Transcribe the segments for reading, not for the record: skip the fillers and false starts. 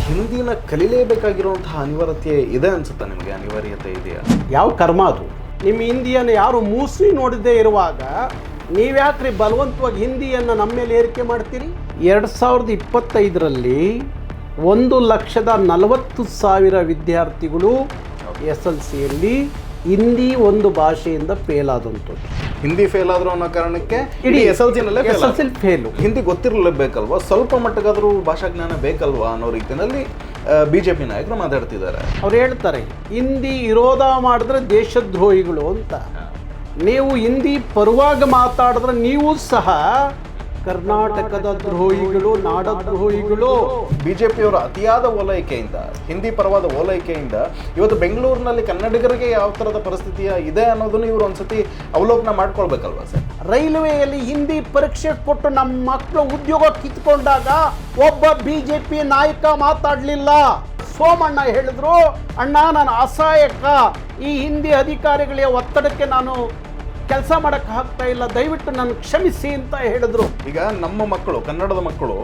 ಹಿಂದಿನ ಕಲಿಲೇಬೇಕಾಗಿರುವಂತಹ ಅನಿವಾರ್ಯತೆ ಇದೆ ಅನ್ಸುತ್ತಾ ನಿಮಗೆ? ಅನಿವಾರ್ಯತೆ ಇದೆಯಾ? ಯಾವ ಕರ್ಮ ಅದು? ನಿಮ್ಮ ಹಿಂದಿಯನ್ನು ಯಾರು ಮೂಸಿ ನೋಡದೇ ಇರುವಾಗ ನೀವ್ಯಾಕ್ರಿ ಬಲವಂತವಾಗಿ ಹಿಂದಿಯನ್ನು ನಮ್ಮ ಮೇಲೆ ಏರಿಕೆ ಮಾಡ್ತೀರಿ? 2025ರಲ್ಲಿ 1,40,000 ವಿದ್ಯಾರ್ಥಿಗಳು SLCಯಲ್ಲಿ ಹಿಂದಿ ಒಂದು ಭಾಷೆಯಿಂದ ಫೇಲ್ ಆದಂಥದ್ದು. ಹಿಂದಿ ಫೇಲ್ ಆದ್ರು ಅನ್ನೋ ಕಾರಣಕ್ಕೆ ಇಡೀ SLC ಫೇಲು. ಹಿಂದಿ ಗೊತ್ತಿರಲೇಬೇಕಲ್ವಾ, ಸ್ವಲ್ಪ ಮಟ್ಟಗಾದ್ರೂ ಭಾಷಾ ಜ್ಞಾನ ಬೇಕಲ್ವಾ ಅನ್ನೋ ರೀತಿಯಲ್ಲಿ BJP ನಾಯಕರು ಮಾತಾಡ್ತಿದ್ದಾರೆ. ಅವ್ರು ಹೇಳ್ತಾರೆ ಹಿಂದಿ ವಿರೋಧ ಮಾಡಿದ್ರೆ ದೇಶದ್ರೋಹಿಗಳು ಅಂತ. ನೀವು ಹಿಂದಿ ಪರವಾಗಿ ಮಾತಾಡಿದ್ರೆ ನೀವು ಸಹ ಕರ್ನಾಟಕದ ದ್ರೋಹಿಗಳು, ನಾಡದ್ರೋಹಿಗಳು. BJPಯವರ ಅತಿಯಾದ ಓಲೈಕೆಯಿಂದ, ಹಿಂದಿ ಪರವಾದ ಓಲೈಕೆಯಿಂದ ಇವತ್ತು ಬೆಂಗಳೂರಿನಲ್ಲಿ ಕನ್ನಡಿಗರಿಗೆ ಯಾವ ಥರದ ಪರಿಸ್ಥಿತಿ ಇದೆ ಅನ್ನೋದನ್ನು ಇವರು ಒಂದ್ಸತಿ ಅವಲೋಕನ ಮಾಡ್ಕೊಳ್ಬೇಕಲ್ವಾ ಸರ್? ರೈಲ್ವೆಯಲ್ಲಿ ಹಿಂದಿ ಪರೀಕ್ಷೆ ಕೊಟ್ಟು ನಮ್ಮ ಮಕ್ಕಳು ಉದ್ಯೋಗ ಕಿತ್ಕೊಂಡಾಗ ಒಬ್ಬ BJP ನಾಯಕ ಮಾತಾಡಲಿಲ್ಲ. ಸೋಮಣ್ಣ ಹೇಳಿದ್ರು, ಅಣ್ಣ ನಾನು ಅಸಹಾಯಕ, ಈ ಹಿಂದಿ ಅಧಿಕಾರಿಗಳ ಒತ್ತಡಕ್ಕೆ ನಾನು ಕೆಲಸ ಮಾಡೋಕ್ಕೆ ಆಗ್ತಾ ಇಲ್ಲ, ದಯವಿಟ್ಟು ನಾನು ಕ್ಷಮಿಸಿ ಅಂತ ಹೇಳಿದ್ರು. ಈಗ ನಮ್ಮ ಮಕ್ಕಳು, ಕನ್ನಡದ ಮಕ್ಕಳು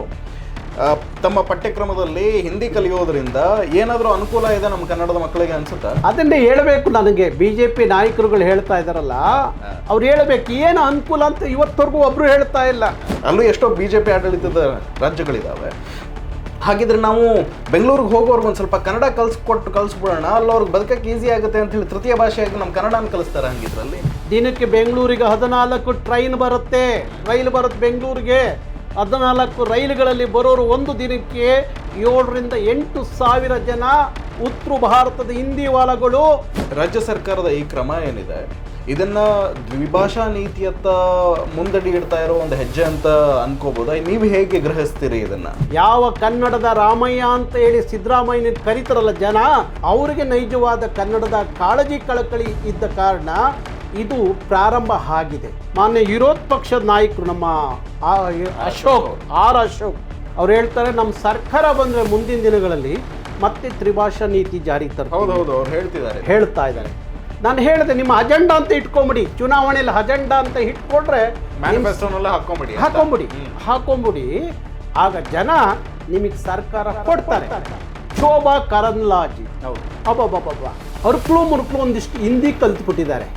ತಮ್ಮ ಪಠ್ಯಕ್ರಮದಲ್ಲಿ ಹಿಂದಿ ಕಲಿಯೋದ್ರಿಂದ ಏನಾದರೂ ಅನುಕೂಲ ಇದೆ ನಮ್ಮ ಕನ್ನಡದ ಮಕ್ಕಳಿಗೆ ಅನ್ಸುತ್ತಾ? ಅದನ್ನೇ ಹೇಳಬೇಕು. ನನಗೆ BJP ನಾಯಕರುಗಳು ಹೇಳ್ತಾ ಇದ್ದಾರಲ್ಲ, ಅವ್ರು ಹೇಳಬೇಕು ಏನು ಅನುಕೂಲ ಅಂತ. ಇವತ್ತವರೆಗೂ ಒಬ್ರು ಹೇಳ್ತಾ ಇಲ್ಲ. ಅಲ್ಲೂ ಎಷ್ಟೋ BJP ಆಡಳಿತದ ರಾಜ್ಯಗಳಿದ್ದಾವೆ. ಹಾಗಿದ್ರೆ ನಾವು ಬೆಂಗಳೂರಿಗೆ ಹೋಗೋರ್ಗೆ ಒಂದು ಸ್ವಲ್ಪ ಕನ್ನಡ ಕಲಿಸ್ಬಿಡೋಣ, ಅಲ್ಲಿ ಅವ್ರಿಗೆ ಬದುಕಕ್ಕೆ ಈಸಿ ಆಗುತ್ತೆ ಅಂತ ಹೇಳಿ ತೃತೀಯ ಭಾಷೆಯಾಗಿ ನಮ್ಮ ಕನ್ನಡನ ಕಲಿಸ್ತಾರೆ. ಹಂಗಿದ್ರಲ್ಲಿ ದಿನಕ್ಕೆ ಬೆಂಗಳೂರಿಗೆ 14 ಟ್ರೈನ್ ಬರುತ್ತೆ, ರೈಲು ಬರುತ್ತೆ ಬೆಂಗಳೂರಿಗೆ. 14 ರೈಲುಗಳಲ್ಲಿ ಬರೋರು ಒಂದು ದಿನಕ್ಕೆ 7,000 to 8,000 ಜನ ಉತ್ತರ ಭಾರತದ ಹಿಂದಿ ವಾಲಗಳು. ರಾಜ್ಯ ಸರ್ಕಾರದ ಈ ಕ್ರಮ ಏನಿದೆ, ಇದನ್ನ ದ್ವಿಭಾಷಾ ನೀತಿಯತ್ತ ಮುಂದಡಿ ಇಡ್ತಾ ಇರೋ ಒಂದು ಹೆಜ್ಜೆ ಅಂತ ಅನ್ಕೋಬೋದಾ? ನೀವು ಹೇಗೆ ಗ್ರಹಿಸ್ತೀರಿ ಇದನ್ನ? ಯಾವ ಕನ್ನಡದ ರಾಮಯ್ಯ ಅಂತ ಹೇಳಿ ಸಿದ್ದರಾಮಯ್ಯ ಕರೀತಾರಲ್ಲ ಜನ, ಅವರಿಗೆ ನೈಜವಾದ ಕನ್ನಡದ ಕಾಳಜಿ ಕಳಕಳಿ ಇದ್ದ ಕಾರಣ ಇದು ಪ್ರಾರಂಭ ಆಗಿದೆ. ಮಾನ್ಯ ವಿರೋಧ ಪಕ್ಷದ ನಾಯಕರು ನಮ್ಮ ಅಶೋಕ್ ಅವ್ರು ಹೇಳ್ತಾರೆ, ನಮ್ಮ ಸರ್ಕಾರ ಬಂದರೆ ಮುಂದಿನ ದಿನಗಳಲ್ಲಿ ಮತ್ತೆ ತ್ರಿಭಾಷಾ ನೀತಿ ಜಾರಿ ತರ್ತಾರೆ. ಹೌದೌದು, ಅವ್ರು ಹೇಳ್ತಾ ಇದ್ದಾರೆ. ನಾನು ಹೇಳಿದೆ, ನಿಮ್ಮ ಅಜೆಂಡಾ ಅಂತ ಇಟ್ಕೊಂಬಿಡಿ, ಚುನಾವಣೆಯಲ್ಲಿ ಅಜೆಂಡಾ ಅಂತ ಇಟ್ಕೊಂಡ್ರೆ ಹಾಕೊಂಬಿಡಿ. ಆಗ ಜನ ನಿಮಗೆ ಸರ್ಕಾರ ಕೊಡ್ತಾರೆ. ಶೋಭಾ ಕರಂದ್ಲಾಜೆ ಅಬ್ಬಬ್ಬಬ್ಬ ಹರ್ಕ್ಲು ಮುರ್ಕ್ಲು ಒಂದಿಷ್ಟು ಹಿಂದಿ ಕಲ್ತ್ಬಿಟ್ಟಿದ್ದಾರೆ.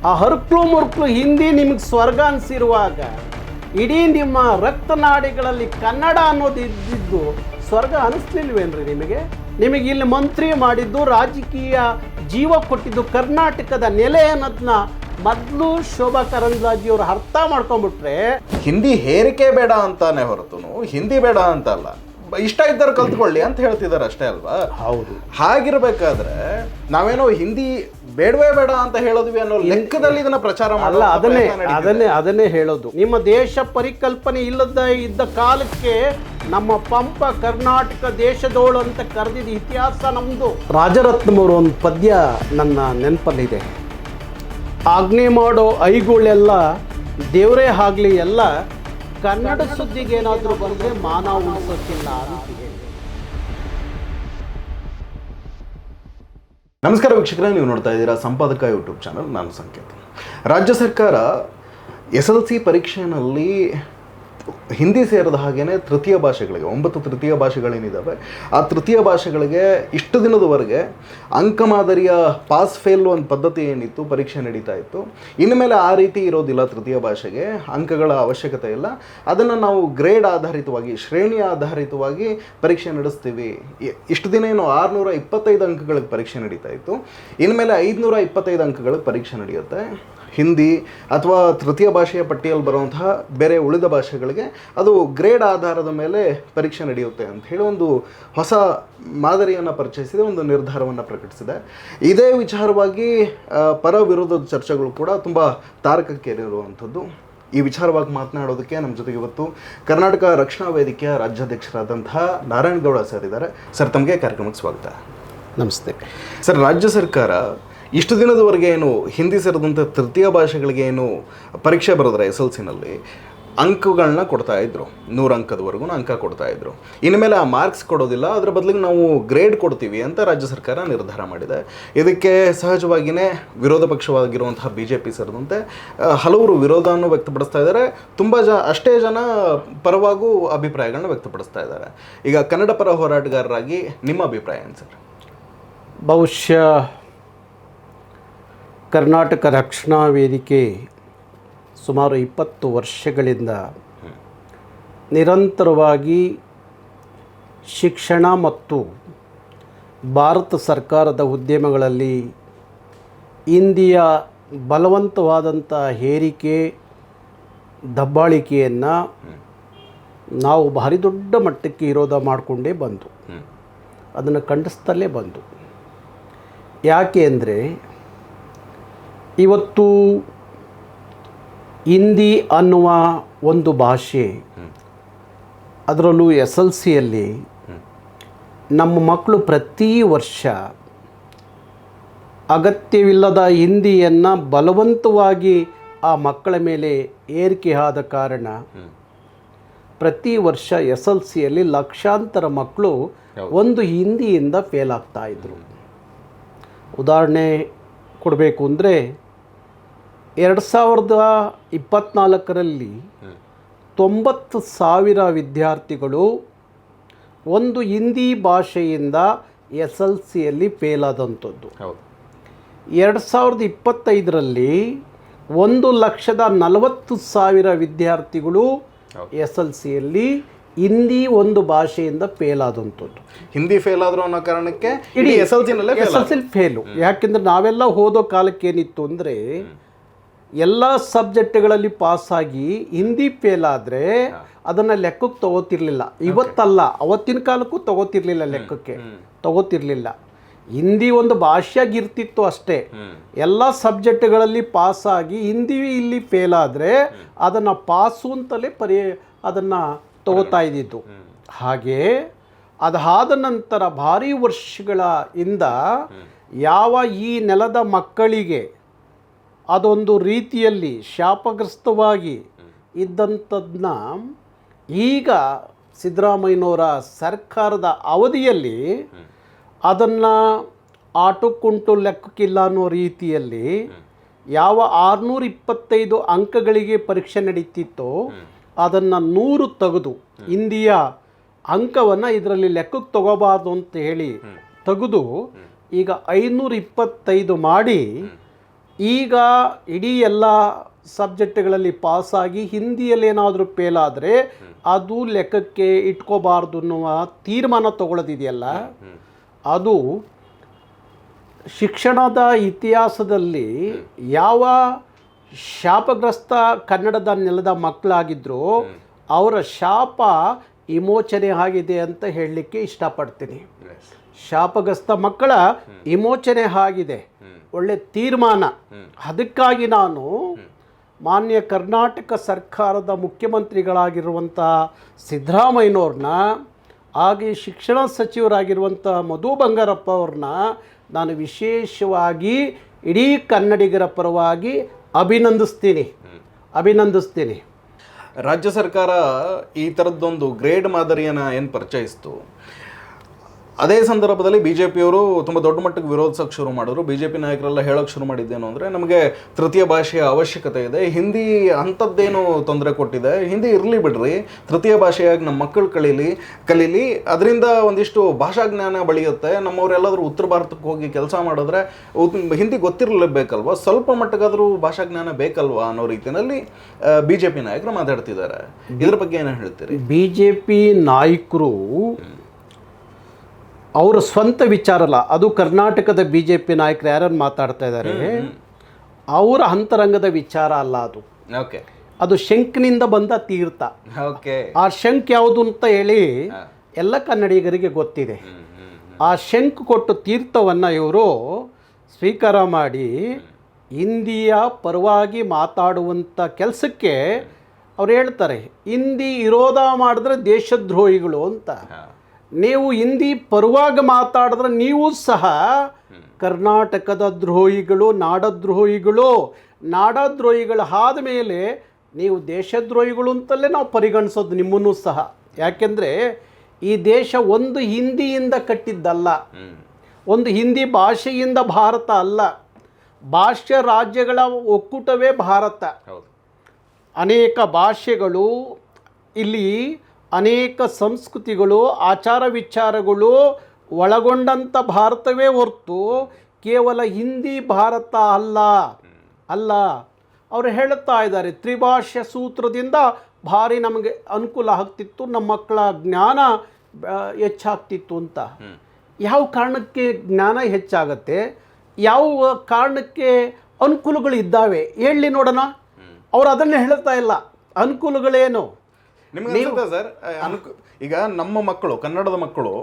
ಆ ಹರ್ಕ್ಲು ಮುರ್ಕ್ಲು ಹಿಂದಿ ನಿಮಗೆ ಸ್ವರ್ಗ ಅನಿಸಿರುವಾಗ ಇಡೀ ನಿಮ್ಮ ರಕ್ತನಾಡಿಗಳಲ್ಲಿ ಕನ್ನಡ ಅನ್ನೋದು ಇದ್ದಿದ್ದು ಸ್ವರ್ಗ ಅನಿಸ್ಲಿಲ್ವೇನ್ರಿ ನಿಮಗೆ ಇಲ್ಲಿ ಮಂತ್ರಿ ಮಾಡಿದ್ದು, ರಾಜಕೀಯ ಜೀವ ಕೊಟ್ಟಿದ್ದು ಕರ್ನಾಟಕದ ನೆಲೆ ಅನ್ನೋದನ್ನ ಮೊದಲು ಶೋಭಾ ಕರಂದ್ಲಾಜೆಯವರು ಅರ್ಥ ಮಾಡ್ಕೊಂಡ್ಬಿಟ್ರೆ, ಹಿಂದಿ ಹೇರಿಕೆ ಬೇಡ ಅಂತಾನೆ ಹೊರತು ಹಿಂದಿ ಬೇಡ ಅಂತಲ್ಲ, ಇಷ್ಟ ಇದ್ದರು ಕಲ್ತ್ಕೊಳ್ಳಿ ಅಂತ ಹೇಳ್ತಿದ್ದಾರೆ ಅಷ್ಟೇ ಅಲ್ವಾ? ಹೌದು. ಹಾಗಿರ್ಬೇಕಾದ್ರೆ ನಾವೇನೋ ಹಿಂದಿ ಬೇಡವೇ ಬೇಡ ಅಂತ ಹೇಳೋದ್ವಿ ಅನ್ನೋ ಲೆಕ್ಕದಲ್ಲಿ ಇದನ್ನ ಪ್ರಚಾರ ಮಾಡಲ್ಲ. ಅದನ್ನೇ ಹೇಳೋದು. ನಿಮ್ಮ ದೇಶ ಪರಿಕಲ್ಪನೆ ಇದ್ದ ಕಾಲಕ್ಕೆ ನಮ್ಮ ಪಂಪ ಕರ್ನಾಟಕ ದೇಶದೋಳು ಅಂತ ಕರೆದಿದ್ದ ಇತಿಹಾಸ ನಮ್ದು. ರಾಜರತ್ನಮವರು ಒಂದು ಪದ್ಯ ನನ್ನ ನೆನಪಲ್ಲಿದೆ. ಆಜ್ಞೆ ಮಾಡೋ ಐಗಳೆಲ್ಲ ದೇವರೇ ಆಗ್ಲಿ ಎಲ್ಲ, ಕನ್ನಡ ಸುದ್ದಿಗೆ ಏನಾದರೂ ಬಂದರೆ ಮಾನ ಉಳಿಸೋಕ್ಕಿಲ್ಲ ಅಂತ ಹೇಳಿ. ನಮಸ್ಕಾರ ವೀಕ್ಷಕರೇ, ನೀವು ನೋಡ್ತಾ ಇದ್ದೀರಾ ಸಂಪಾದಕ ಯೂಟ್ಯೂಬ್ ಚಾನಲ್. ನಾನು ಸಂಕೇತ್. ರಾಜ್ಯ ಸರ್ಕಾರ SLC ಪರೀಕ್ಷೆಯಲ್ಲಿ ಹಿಂದಿ ಸೇರಿದ ಹಾಗೇನೆ ತೃತೀಯ ಭಾಷೆಗಳಿಗೆ 9 ತೃತೀಯ ಭಾಷೆಗಳೇನಿದ್ದಾವೆ, ಆ ತೃತೀಯ ಭಾಷೆಗಳಿಗೆ ಇಷ್ಟು ದಿನದವರೆಗೆ ಅಂಕ ಮಾದರಿಯ ಪಾಸ್ ಫೇಲ್ ಒಂದು ಪದ್ಧತಿ ಏನಿತ್ತು, ಪರೀಕ್ಷೆ ನಡೀತಾ ಇತ್ತು. ಇನ್ಮೇಲೆ ಆ ರೀತಿ ಇರೋದಿಲ್ಲ. ತೃತೀಯ ಭಾಷೆಗೆ ಅಂಕಗಳ ಅವಶ್ಯಕತೆ ಇಲ್ಲ. ಅದನ್ನು ನಾವು ಗ್ರೇಡ್ ಆಧಾರಿತವಾಗಿ, ಶ್ರೇಣಿ ಆಧಾರಿತವಾಗಿ ಪರೀಕ್ಷೆ ನಡೆಸ್ತೀವಿ. ಇಷ್ಟು ದಿನ ಏನು 625 ಅಂಕಗಳಿಗೆ ಪರೀಕ್ಷೆ ನಡೀತಾ ಇತ್ತು, ಇನ್ಮೇಲೆ 525 ಅಂಕಗಳಿಗೆ ಪರೀಕ್ಷೆ ನಡೆಯುತ್ತೆ. ಹಿಂದಿ ಅಥವಾ ತೃತೀಯ ಭಾಷೆಯ ಪಟ್ಟಿಯಲ್ಲಿ ಬರುವಂತಹ ಬೇರೆ ಉಳಿದ ಭಾಷೆಗಳಿಗೆ ಅದು ಗ್ರೇಡ್ ಆಧಾರದ ಮೇಲೆ ಪರೀಕ್ಷೆ ನಡೆಯುತ್ತೆ ಅಂತ ಹೇಳಿ ಒಂದು ಹೊಸ ಮಾದರಿಯನ್ನು ಪರಿಚಯಿಸಿದೆ, ಒಂದು ನಿರ್ಧಾರವನ್ನು ಪ್ರಕಟಿಸಿದೆ. ಇದೇ ವಿಚಾರವಾಗಿ ಪರ ವಿರೋಧದ ಚರ್ಚೆಗಳು ಕೂಡ ತುಂಬ ತಾರಕಕ್ಕೇರಿರುವಂಥದ್ದು. ಈ ವಿಚಾರವಾಗಿ ಮಾತನಾಡೋದಕ್ಕೆ ನಮ್ಮ ಜೊತೆಗೆ ಇವತ್ತು ಕರ್ನಾಟಕ ರಕ್ಷಣಾ ವೇದಿಕೆಯ ರಾಜ್ಯಾಧ್ಯಕ್ಷರಾದಂತಹ ನಾರಾಯಣಗೌಡ ಸರ್ ಇದ್ದಾರೆ. ಸರ್, ತಮಗೆ ಕಾರ್ಯಕ್ರಮಕ್ಕೆ ಸ್ವಾಗತ. ನಮಸ್ತೆ ಸರ್. ರಾಜ್ಯ ಸರ್ಕಾರ ಇಷ್ಟು ದಿನದವರೆಗೆ ಏನು ಹಿಂದಿ ಸೇರಿದಂಥ ತೃತೀಯ ಭಾಷೆಗಳಿಗೆ ಏನು ಪರೀಕ್ಷೆ ಬರೆದ್ರೆ SLCನಲ್ಲಿ, ಅಂಕಗಳನ್ನ ಕೊಡ್ತಾ ಇದ್ರು, 100 ಅಂಕದವರೆಗೂ ಅಂಕ ಕೊಡ್ತಾ ಇದ್ರು. ಇನ್ಮೇಲೆ ಆ ಮಾರ್ಕ್ಸ್ ಕೊಡೋದಿಲ್ಲ, ಅದರ ಬದಲಿಗೆ ನಾವು ಗ್ರೇಡ್ ಕೊಡ್ತೀವಿ ಅಂತ ರಾಜ್ಯ ಸರ್ಕಾರ ನಿರ್ಧಾರ ಮಾಡಿದೆ. ಇದಕ್ಕೆ ಸಹಜವಾಗಿಯೇ ವಿರೋಧ ಪಕ್ಷವಾಗಿರುವಂತಹ BJP ಸೇರಿದಂತೆ ಹಲವರು ವಿರೋಧವನ್ನು ವ್ಯಕ್ತಪಡಿಸ್ತಾ ಇದ್ದಾರೆ. ಅಷ್ಟೇ ಜನ ಪರವಾಗೂ ಅಭಿಪ್ರಾಯಗಳನ್ನ ವ್ಯಕ್ತಪಡಿಸ್ತಾ ಇದ್ದಾರೆ. ಈಗ ಕನ್ನಡ ಪರ ಹೋರಾಟಗಾರರಾಗಿ ನಿಮ್ಮ ಅಭಿಪ್ರಾಯ ಏನು ಸರ್? ಬಹುಶಃ ಕರ್ನಾಟಕ ರಕ್ಷಣಾ ವೇದಿಕೆ ಸುಮಾರು 20 ವರ್ಷಗಳಿಂದ ನಿರಂತರವಾಗಿ ಶಿಕ್ಷಣ ಮತ್ತು ಭಾರತ ಸರ್ಕಾರದ ಉದ್ಯಮಗಳಲ್ಲಿ ಹಿಂದಿಯ ಬಲವಂತವಾದಂಥ ಹೇರಿಕೆ ದಬ್ಬಾಳಿಕೆಯನ್ನು ನಾವು ಭಾರಿ ದೊಡ್ಡ ಮಟ್ಟಕ್ಕೆ ವಿರೋಧ ಮಾಡಿಕೊಂಡೇ ಬಂದು ಅದನ್ನು ಖಂಡಿಸ್ತಲೇ ಬಂದು. ಯಾಕೆ ಅಂದರೆ ಇವತ್ತು ಹಿಂದಿ ಅನ್ನುವ ಒಂದು ಭಾಷೆ, ಅದರಲ್ಲೂ SLCಯಲ್ಲಿ ನಮ್ಮ ಮಕ್ಕಳು ಪ್ರತಿ ವರ್ಷ ಅಗತ್ಯವಿಲ್ಲದ ಹಿಂದಿಯನ್ನು ಬಲವಂತವಾಗಿ ಆ ಮಕ್ಕಳ ಮೇಲೆ ಏರಿಕೆ ಆದ ಕಾರಣ ಪ್ರತಿ ವರ್ಷ SLCಯಲ್ಲಿ ಲಕ್ಷಾಂತರ ಮಕ್ಕಳು ಒಂದು ಹಿಂದಿಯಿಂದ ಫೇಲ್ ಆಗ್ತಾಯಿದ್ರು. ಉದಾಹರಣೆ ಕೊಡಬೇಕು ಅಂದರೆ 2024ರಲ್ಲಿ 90,000 ವಿದ್ಯಾರ್ಥಿಗಳು ಒಂದು ಹಿಂದಿ ಭಾಷೆಯಿಂದ SLCಯಲ್ಲಿ ಫೇಲ್ ಆದಂಥದ್ದು. 2025ರಲ್ಲಿ 1,40,000 ವಿದ್ಯಾರ್ಥಿಗಳು SLCಯಲ್ಲಿ ಹಿಂದಿ ಒಂದು ಭಾಷೆಯಿಂದ ಫೇಲ್ ಆದಂಥದ್ದು. ಹಿಂದಿ ಫೇಲ್ ಆದ್ರು ಅನ್ನೋ ಕಾರಣಕ್ಕೆ ಇಡೀ SLCಲಿ ಫೇಲು. ಯಾಕೆಂದರೆ ನಾವೆಲ್ಲ ಓದೋ ಕಾಲಕ್ಕೆ ಏನಿತ್ತು ಅಂದರೆ ಎಲ್ಲ ಸಬ್ಜೆಕ್ಟ್ಗಳಲ್ಲಿ ಪಾಸಾಗಿ ಹಿಂದಿ ಫೇಲ್ ಆದರೆ ಅದನ್ನು ಲೆಕ್ಕಕ್ಕೆ ತಗೋತಿರ್ಲಿಲ್ಲ. ಇವತ್ತಲ್ಲ, ಅವತ್ತಿನ ಕಾಲಕ್ಕೂ ತಗೋತಿರ್ಲಿಲ್ಲ. ಹಿಂದಿ ಒಂದು ಭಾಷೆಯಾಗಿರ್ತಿತ್ತು ಅಷ್ಟೇ. ಎಲ್ಲ ಸಬ್ಜೆಕ್ಟ್ಗಳಲ್ಲಿ ಪಾಸಾಗಿ ಹಿಂದಿ ಇಲ್ಲಿ ಫೇಲ್ ಆದರೆ ಅದನ್ನು ಪಾಸು ಅಂತಲೇ ಅದನ್ನು ತಗೋತಾ ಇದ್ದಿದ್ದು. ಹಾಗೆ ಅದಾದ ನಂತರ ಭಾರಿ ವರ್ಷಗಳ ಇಂದ ಯಾವ ಈ ನೆಲದ ಮಕ್ಕಳಿಗೆ ಅದೊಂದು ರೀತಿಯಲ್ಲಿ ಶಾಪಗ್ರಸ್ತವಾಗಿ ಇದ್ದಂಥದ್ದನ್ನ ಈಗ ಸಿದ್ದರಾಮಯ್ಯನವರ ಸರ್ಕಾರದ ಅವಧಿಯಲ್ಲಿ ಅದನ್ನು ಆಟಕ್ಕುಂಟು ಲೆಕ್ಕಕ್ಕಿಲ್ಲ ಅನ್ನೋ ರೀತಿಯಲ್ಲಿ ಯಾವ 625 ಅಂಕಗಳಿಗೆ ಪರೀಕ್ಷೆ ನಡೀತಿತ್ತೋ ಅದನ್ನು 100 ತೆಗೆದು ಹಿಂದಿಯ ಅಂಕವನ್ನು ಇದರಲ್ಲಿ ಲೆಕ್ಕಕ್ಕೆ ತಗೋಬಾರ್ದು ಅಂತ ಹೇಳಿ ತೆಗೆದು ಈಗ 525 ಮಾಡಿ ಈಗ ಇಡೀ ಎಲ್ಲ ಸಬ್ಜೆಕ್ಟ್ಗಳಲ್ಲಿ ಪಾಸಾಗಿ ಹಿಂದಿಯಲ್ಲಿ ಏನಾದರೂ ಫೇಲ್ ಆದರೆ ಅದು ಲೆಕ್ಕಕ್ಕೆ ಇಟ್ಕೋಬಾರ್ದು ಅನ್ನುವ ತೀರ್ಮಾನ ತಗೊಳ್ಳೋದಿದೆಯಲ್ಲ, ಅದು ಶಿಕ್ಷಣದ ಇತಿಹಾಸದಲ್ಲಿ ಯಾವ ಶಾಪಗ್ರಸ್ತ ಕನ್ನಡದ ನೆಲದ ಮಕ್ಕಳಾಗಿದ್ದರೂ ಅವರ ಶಾಪ ವಿಮೋಚನೆ ಆಗಿದೆ ಅಂತ ಹೇಳಲಿಕ್ಕೆ ಇಷ್ಟಪಡ್ತೀನಿ. ಶಾಪಗ್ರಸ್ತ ಮಕ್ಕಳ ವಿಮೋಚನೆ ಆಗಿದೆ, ಒಳ್ಳೆ ತೀರ್ಮಾನ. ಅದಕ್ಕಾಗಿ ನಾನು ಮಾನ್ಯ ಕರ್ನಾಟಕ ಸರ್ಕಾರದ ಮುಖ್ಯಮಂತ್ರಿಗಳಾಗಿರುವಂಥ ಸಿದ್ದರಾಮಯ್ಯನವ್ರನ್ನ, ಹಾಗೆ ಶಿಕ್ಷಣ ಸಚಿವರಾಗಿರುವಂಥ ಮಧು ಬಂಗಾರಪ್ಪ ಅವ್ರನ್ನ ನಾನು ವಿಶೇಷವಾಗಿ ಇಡೀ ಕನ್ನಡಿಗರ ಪರವಾಗಿ ಅಭಿನಂದಿಸ್ತೀನಿ. ರಾಜ್ಯ ಸರ್ಕಾರ ಈ ಥರದ್ದೊಂದು ಗ್ರೇಡ್ ಮಾದರಿಯನ್ನು ಏನು ಪರಿಚಯಿಸ್ತು, ಅದೇ ಸಂದರ್ಭದಲ್ಲಿ BJPಯವರು ತುಂಬ ದೊಡ್ಡ ಮಟ್ಟಕ್ಕೆ ವಿರೋಧಿಸೋಕ್ಕೆ ಶುರು ಮಾಡಿದ್ರು. BJP ನಾಯಕರೆಲ್ಲ ಹೇಳೋಕ್ಕೆ ಶುರು ಮಾಡಿದ್ದೇನು ಅಂದರೆ, ನಮಗೆ ತೃತೀಯ ಭಾಷೆಯ ಅವಶ್ಯಕತೆ ಇದೆ, ಹಿಂದಿ ಅಂಥದ್ದೇನು ತೊಂದರೆ ಕೊಟ್ಟಿದೆ, ಹಿಂದಿ ಇರಲಿ ಬಿಡ್ರಿ, ತೃತೀಯ ಭಾಷೆಯಾಗಿ ನಮ್ಮ ಮಕ್ಕಳು ಕಲೀಲಿ, ಅದರಿಂದ ಒಂದಿಷ್ಟು ಭಾಷಾ ಜ್ಞಾನ ಬೆಳೆಯುತ್ತೆ, ನಮ್ಮವರೆಲ್ಲಾದರೂ ಉತ್ತರ ಭಾರತಕ್ಕೆ ಹೋಗಿ ಕೆಲಸ ಮಾಡಿದ್ರೆ ಹಿಂದಿ ಗೊತ್ತಿರಲೇಬೇಕಲ್ವ, ಸ್ವಲ್ಪ ಮಟ್ಟಗಾದರೂ ಭಾಷಾ ಜ್ಞಾನ ಬೇಕಲ್ವಾ ಅನ್ನೋ ರೀತಿಯಲ್ಲಿ BJP ನಾಯಕರು ಮಾತಾಡ್ತಿದ್ದಾರೆ. ಇದ್ರ ಬಗ್ಗೆ ಏನು ಹೇಳ್ತೀರಿ? BJP ನಾಯಕರು ಅವರ ಸ್ವಂತ ವಿಚಾರ ಅಲ್ಲ, ಅದು ಕರ್ನಾಟಕದ BJP ನಾಯಕರು ಯಾರನ್ನು ಮಾತಾಡ್ತಾ ಇದ್ದಾರೆ ಅವರ ಅಂತರಂಗದ ವಿಚಾರ ಅಲ್ಲ ಅದು. ಅದು ಶಂಕಿನಿಂದ ಬಂದ ತೀರ್ಥ. ಆ ಶಂಕ್ ಯಾವುದು ಅಂತ ಹೇಳಿ ಎಲ್ಲ ಕನ್ನಡಿಗರಿಗೆ ಗೊತ್ತಿದೆ. ಆ ಶಂಕ್ ಕೊಟ್ಟು ತೀರ್ಥವನ್ನು ಇವರು ಸ್ವೀಕಾರ ಮಾಡಿ ಹಿಂದಿಯ ಪರವಾಗಿ ಮಾತಾಡುವಂಥ ಕೆಲಸಕ್ಕೆ ಅವ್ರು ಹೇಳ್ತಾರೆ, ಹಿಂದಿ ವಿರೋಧ ಮಾಡಿದ್ರೆ ದೇಶದ್ರೋಹಿಗಳು ಅಂತ. ನೀವು ಹಿಂದಿ ಪರವಾಗಿ ಮಾತಾಡಿದ್ರೆ ನೀವು ಸಹ ಕರ್ನಾಟಕದ ದ್ರೋಹಿಗಳು, ನಾಡದ್ರೋಹಿಗಳು. ನಾಡದ್ರೋಹಿಗಳು ಆದ ಮೇಲೆ ನೀವು ದೇಶದ್ರೋಹಿಗಳು ಅಂತಲೇ ನಾವು ಪರಿಗಣಿಸೋದು ನಿಮ್ಮನ್ನು ಸಹ. ಯಾಕೆಂದರೆ ಈ ದೇಶ ಒಂದು ಹಿಂದಿಯಿಂದ ಕಟ್ಟಿದ್ದಲ್ಲ, ಒಂದು ಹಿಂದಿ ಭಾಷೆಯಿಂದ ಭಾರತ ಅಲ್ಲ, ಭಾಷೆ ರಾಜ್ಯಗಳ ಒಕ್ಕೂಟವೇ ಭಾರತ. ಅನೇಕ ಭಾಷೆಗಳು, ಇಲ್ಲಿ ಅನೇಕ ಸಂಸ್ಕೃತಿಗಳು, ಆಚಾರ ವಿಚಾರಗಳು ಒಳಗೊಂಡಂಥ ಭಾರತವೇ ಹೊರತು ಕೇವಲ ಹಿಂದಿ ಭಾರತ ಅಲ್ಲ. ಅವರು ಹೇಳುತ್ತಾ ಇದ್ದಾರೆ, ತ್ರಿಭಾಷೆ ಸೂತ್ರದಿಂದ ಭಾರಿ ನಮಗೆ ಅನುಕೂಲ ಆಗ್ತಿತ್ತು, ನಮ್ಮ ಮಕ್ಕಳ ಜ್ಞಾನ ಹೆಚ್ಚಾಗ್ತಿತ್ತು ಅಂತ. ಯಾವ ಕಾರಣಕ್ಕೆ ಜ್ಞಾನ ಹೆಚ್ಚಾಗತ್ತೆ, ಯಾವ ಕಾರಣಕ್ಕೆ ಅನುಕೂಲಗಳು ಇದ್ದಾವೆ ಹೇಳಿ ನೋಡೋಣ. ಅವ್ರು ಅದನ್ನೇ ಹೇಳ್ತಾ ಇಲ್ಲ, ಅನುಕೂಲಗಳೇನು. ನಿಮ್ಗೆ ಸರ್ ಈಗ ನಮ್ಮ ಮಕ್ಕಳು, ಕನ್ನಡದ ಮಕ್ಕಳು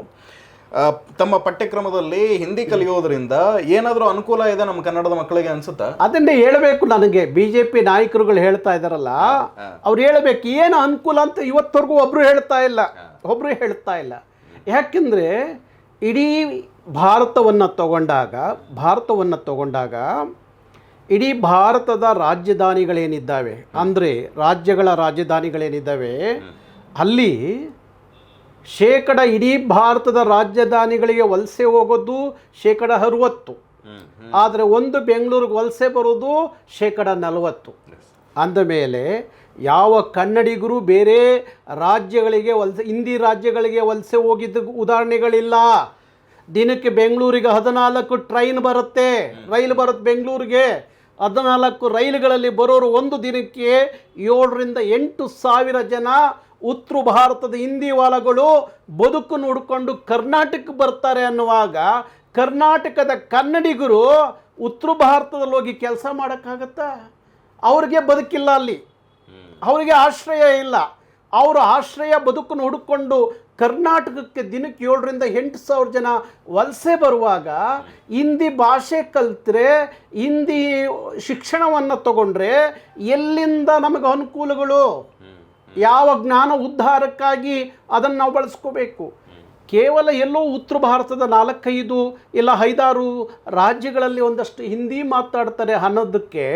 ತಮ್ಮ ಪಠ್ಯಕ್ರಮದಲ್ಲಿ ಹಿಂದಿ ಕಲಿಯೋದ್ರಿಂದ ಏನಾದರೂ ಅನುಕೂಲ ಇದೆ ನಮ್ಮ ಕನ್ನಡದ ಮಕ್ಕಳಿಗೆ ಅನ್ಸುತ್ತಾ? ಅದನ್ನೇ ಹೇಳಬೇಕು. ನನಗೆ BJP ನಾಯಕರುಗಳು ಹೇಳ್ತಾ ಇದ್ದಾರಲ್ಲ, ಅವ್ರು ಹೇಳಬೇಕು ಏನು ಅನುಕೂಲ ಅಂತ. ಇವತ್ತವರೆಗೂ ಒಬ್ಬರು ಹೇಳ್ತಾ ಇಲ್ಲ. ಯಾಕೆಂದರೆ ಇಡೀ ಭಾರತವನ್ನು ತಗೊಂಡಾಗ ಇಡೀ ಭಾರತದ ರಾಜಧಾನಿಗಳೇನಿದ್ದಾವೆ, ಅಂದರೆ ರಾಜ್ಯಗಳ ರಾಜಧಾನಿಗಳೇನಿದ್ದಾವೆ, ಅಲ್ಲಿ ಇಡೀ ಭಾರತದ ರಾಜಧಾನಿಗಳಿಗೆ ವಲಸೆ ಹೋಗೋದು 60%. ಆದರೆ ಒಂದು ಬೆಂಗಳೂರಿಗೆ ವಲಸೆ ಬರೋದು 40%. ಅಂದಮೇಲೆ ಯಾವ ಕನ್ನಡಿಗರು ಬೇರೆ ರಾಜ್ಯಗಳಿಗೆ ಹಿಂದಿ ರಾಜ್ಯಗಳಿಗೆ ವಲಸೆ ಹೋಗಿದ್ದ ಉದಾಹರಣೆಗಳಿಲ್ಲ. ದಿನಕ್ಕೆ ಬೆಂಗಳೂರಿಗೆ 14 ರೈಲು ಬರುತ್ತೆ ಬೆಂಗಳೂರಿಗೆ. 14 ರೈಲುಗಳಲ್ಲಿ ಬರೋರು ಒಂದು ದಿನಕ್ಕೆ 7,000 to 8,000 ಜನ ಉತ್ತರ ಭಾರತದ ಹಿಂದಿ ವಾಲಗಳು ಬದುಕು ನೋಡಿಕೊಂಡು ಕರ್ನಾಟಕಕ್ಕೆ ಬರ್ತಾರೆ ಅನ್ನುವಾಗ, ಕರ್ನಾಟಕದ ಕನ್ನಡಿಗರು ಉತ್ತರ ಭಾರತದಲ್ಲಿ ಹೋಗಿ ಕೆಲಸ ಮಾಡೋಕ್ಕಾಗತ್ತಾ? ಅವ್ರಿಗೆ ಬದುಕಿಲ್ಲ, ಅಲ್ಲಿ ಅವರಿಗೆ ಆಶ್ರಯ ಇಲ್ಲ. ಅವರು ಆಶ್ರಯ ಬದುಕನ್ನು ಹುಡುಕೊಂಡು ಕರ್ನಾಟಕಕ್ಕೆ ದಿನಕ್ಕೆ 7,000 to 8,000 ಜನ ವಲಸೆ ಬರುವಾಗ, ಹಿಂದಿ ಭಾಷೆ ಕಲಿತ್ರೆ, ಹಿಂದಿ ಶಿಕ್ಷಣವನ್ನು ತಗೊಂಡ್ರೆ ಎಲ್ಲಿಂದ ನಮಗೆ ಅನುಕೂಲಗಳು? ಯಾವ ಜ್ಞಾನ ಉದ್ಧಾರಕ್ಕಾಗಿ ಅದನ್ನು ನಾವು ಬಳಸ್ಕೋಬೇಕು? ಕೇವಲ ಎಲ್ಲೋ ಉತ್ತರ ಭಾರತದ 4-5 ಇಲ್ಲ 5-6 ರಾಜ್ಯಗಳಲ್ಲಿ ಒಂದಷ್ಟು ಹಿಂದಿ ಮಾತಾಡ್ತಾರೆ ಅನ್ನೋದಕ್ಕೆ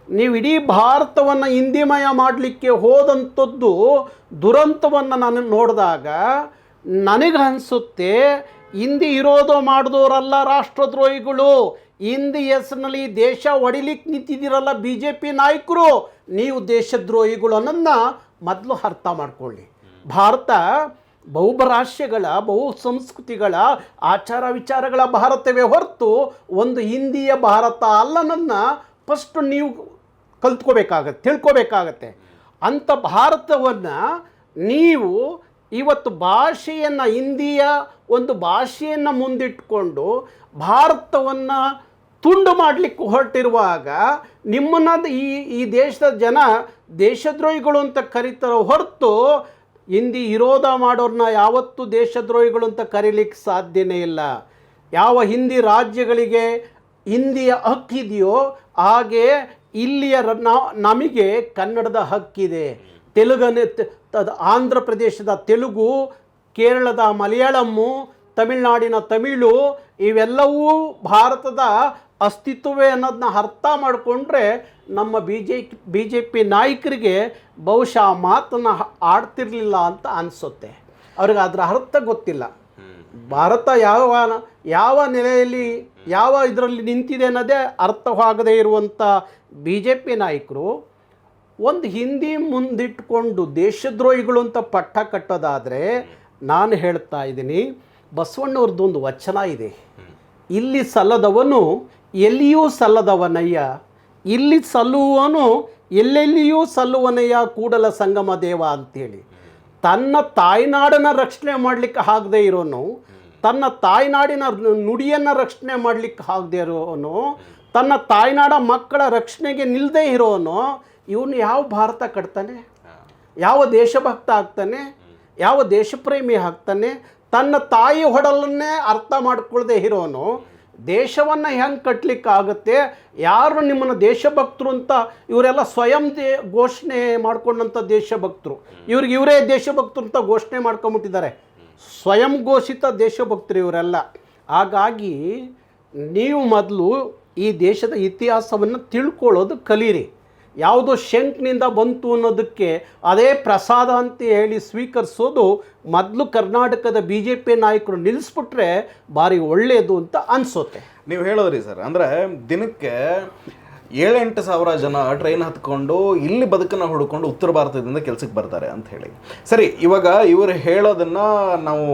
ನೀವು ಇಡೀ ಭಾರತವನ್ನು ಹಿಂದಿಮಯ ಮಾಡಲಿಕ್ಕೆ ಹೋದಂಥದ್ದು ದುರಂತವನ್ನು ನಾನು ನೋಡಿದಾಗ ನನಗೆ ಅನಿಸುತ್ತೆ, ಹಿಂದಿ ವಿರೋಧ ಮಾಡಿದವರಲ್ಲ ರಾಷ್ಟ್ರದ್ರೋಹಿಗಳು. ಹಿಂದಿ ಹೆಸರಿನಲ್ಲಿ ದೇಶ ಹೊಡಿಲಿಕ್ಕೆ ನಿಂತಿದ್ದೀರಲ್ಲ BJP ನಾಯಕರು, ನೀವು ದೇಶದ್ರೋಹಿಗಳು ಅನ್ನೋದನ್ನ ಮೊದಲು ಅರ್ಥ ಮಾಡ್ಕೊಳ್ಳಿ. ಭಾರತ ಬಹುಭಾಷೆಗಳ, ಬಹು ಸಂಸ್ಕೃತಿಗಳ, ಆಚಾರ ವಿಚಾರಗಳ ಭಾರತವೇ ಹೊರತು ಒಂದು ಹಿಂದಿಯ ಭಾರತ ಅಲ್ಲನನ್ನ ಫಸ್ಟ್ ನೀವು ತಿಳ್ಕೊಬೇಕಾಗತ್ತೆ. ಅಂಥ ಭಾರತವನ್ನು ನೀವು ಇವತ್ತು ಭಾಷೆಯನ್ನು, ಹಿಂದಿಯ ಒಂದು ಭಾಷೆಯನ್ನು ಮುಂದಿಟ್ಕೊಂಡು ಭಾರತವನ್ನು ತುಂಡು ಮಾಡಲಿಕ್ಕೆ ಹೊರಟಿರುವಾಗ ನಿಮ್ಮನ್ನು ಈ ದೇಶದ ಜನ ದೇಶದ್ರೋಹಿಗಳು ಅಂತ ಕರೀತಾರೋ ಹೊರತು ಹಿಂದಿ ವಿರೋಧ ಮಾಡೋರನ್ನ ಯಾವತ್ತೂ ದೇಶದ್ರೋಹಿಗಳು ಅಂತ ಕರೀಲಿಕ್ಕೆ ಸಾಧ್ಯನೇ ಇಲ್ಲ. ಯಾವ ಹಿಂದಿ ರಾಜ್ಯಗಳಿಗೆ ಹಿಂದಿಯ ಹಕ್ಕಿದೆಯೋ ಹಾಗೆ ಇಲ್ಲಿಯ ನಮಗೆ ಕನ್ನಡದ ಹಕ್ಕಿದೆ. ಆಂಧ್ರ ಪ್ರದೇಶದ ತೆಲುಗು, ಕೇರಳದ ಮಲಯಾಳಮ್ಮು, ತಮಿಳುನಾಡಿನ ತಮಿಳು ಇವೆಲ್ಲವೂ ಭಾರತದ ಅಸ್ತಿತ್ವವೇ ಅನ್ನೋದನ್ನ ಅರ್ಥ ಮಾಡಿಕೊಂಡ್ರೆ ನಮ್ಮ BJP ನಾಯಕರಿಗೆ ಬಹುಶಃ ಮಾತನ್ನು ಆಡ್ತಿರ್ಲಿಲ್ಲ ಅಂತ ಅನಿಸುತ್ತೆ. ಅವ್ರಿಗೆ ಅದರ ಅರ್ಥ ಗೊತ್ತಿಲ್ಲ. ಭಾರತ ಯಾವ ನೆಲೆಯಲ್ಲಿ, ಯಾವ ಇದರಲ್ಲಿ ನಿಂತಿದೆ ಅನ್ನೋದೇ ಅರ್ಥವಾಗದೇ ಇರುವಂಥ BJP ನಾಯಕರು ಒಂದು ಹಿಂದಿ ಮುಂದಿಟ್ಕೊಂಡು ದೇಶದ್ರೋಹಿಗಳು ಅಂತ ಪಟ್ಟ ಕಟ್ಟೋದಾದರೆ, ನಾನು ಹೇಳ್ತಾ ಇದ್ದೀನಿ, ಬಸವಣ್ಣವ್ರದ್ದು ಒಂದು ವಚನ ಇದೆ, ಇಲ್ಲಿ ಸಲ್ಲದವನು ಎಲ್ಲಿಯೂ ಸಲ್ಲದವನಯ್ಯ, ಇಲ್ಲಿ ಸಲ್ಲುವವನು ಎಲ್ಲೆಲ್ಲಿಯೂ ಸಲ್ಲುವನಯ್ಯ ಕೂಡಲ ಸಂಗಮ ದೇವ ಅಂತೇಳಿ. ತನ್ನ ತಾಯ್ನಾಡನ್ನು ರಕ್ಷಣೆ ಮಾಡಲಿಕ್ಕೆ ಆಗದೆ ಇರೋನು, ತನ್ನ ತಾಯ್ನಾಡಿನ ನುಡಿಯನ್ನು ರಕ್ಷಣೆ ಮಾಡಲಿಕ್ಕೆ ಆಗದೆ ಇರೋನು, ತನ್ನ ತಾಯ್ನಾಡ ಮಕ್ಕಳ ರಕ್ಷಣೆಗೆ ನಿಲ್ಲದೆ ಇರೋನು, ಇವನು ಯಾವ ಭಾರತ ಕಟ್ತಾನೆ? ಯಾವ ದೇಶಭಕ್ತ ಆಗ್ತಾನೆ? ಯಾವ ದೇಶಪ್ರೇಮಿ ಆಗ್ತಾನೆ? ತನ್ನ ತಾಯಿ ಹೊಡಲನ್ನೇ ಅರ್ಥ ಮಾಡ್ಕೊಳ್ಳದೆ ಇರೋನು ದೇಶವನ್ನು ಹೆಂಗೆ ಕಟ್ಟಲಿಕ್ಕಾಗುತ್ತೆ? ಯಾರು ನಿಮ್ಮನ್ನು ದೇಶಭಕ್ತರು ಅಂತ, ಇವರೆಲ್ಲ ಸ್ವಯಂ ಘೋಷಣೆ ಮಾಡ್ಕೊಂಡಂಥ ದೇಶಭಕ್ತರು, ಇವರೇ ದೇಶಭಕ್ತರು ಅಂತ ಘೋಷಣೆ ಮಾಡ್ಕೊಂಬಿಟ್ಟಿದ್ದಾರೆ. ಸ್ವಯಂ ಘೋಷಿತ ದೇಶಭಕ್ತರು ಇವರೆಲ್ಲ. ಹಾಗಾಗಿ ನೀವು ಮೊದಲು ಈ ದೇಶದ ಇತಿಹಾಸವನ್ನು ತಿಳ್ಕೊಳ್ಳೋದು ಕಲೀರಿ. ಯಾವುದೋ ಶಂಕ್ನಿಂದ ಬಂತು ಅನ್ನೋದಕ್ಕೆ ಅದೇ ಪ್ರಸಾದ ಅಂತ ಹೇಳಿ ಸ್ವೀಕರಿಸೋದು ಮೊದಲು ಕರ್ನಾಟಕದ BJP ನಾಯಕರು ನಿಲ್ಲಿಸ್ಬಿಟ್ರೆ ಭಾರಿ ಒಳ್ಳೆಯದು ಅಂತ ಅನಿಸುತ್ತೆ. ನೀವು ಹೇಳೋದ್ರಿ ಸರ್, ಅಂದರೆ ದಿನಕ್ಕೆ 7-8 ಸಾವಿರ ಜನ ಟ್ರೈನ್ ಹತ್ಕೊಂಡು ಇಲ್ಲಿ ಬದುಕನ್ನು ಹುಡ್ಕೊಂಡು ಉತ್ತರ ಭಾರತದಿಂದ ಕೆಲಸಕ್ಕೆ ಬರ್ತಾರೆ ಅಂತ ಹೇಳಿ. ಸರಿ, ಇವಾಗ ಇವರು ಹೇಳೋದನ್ನು ನಾವು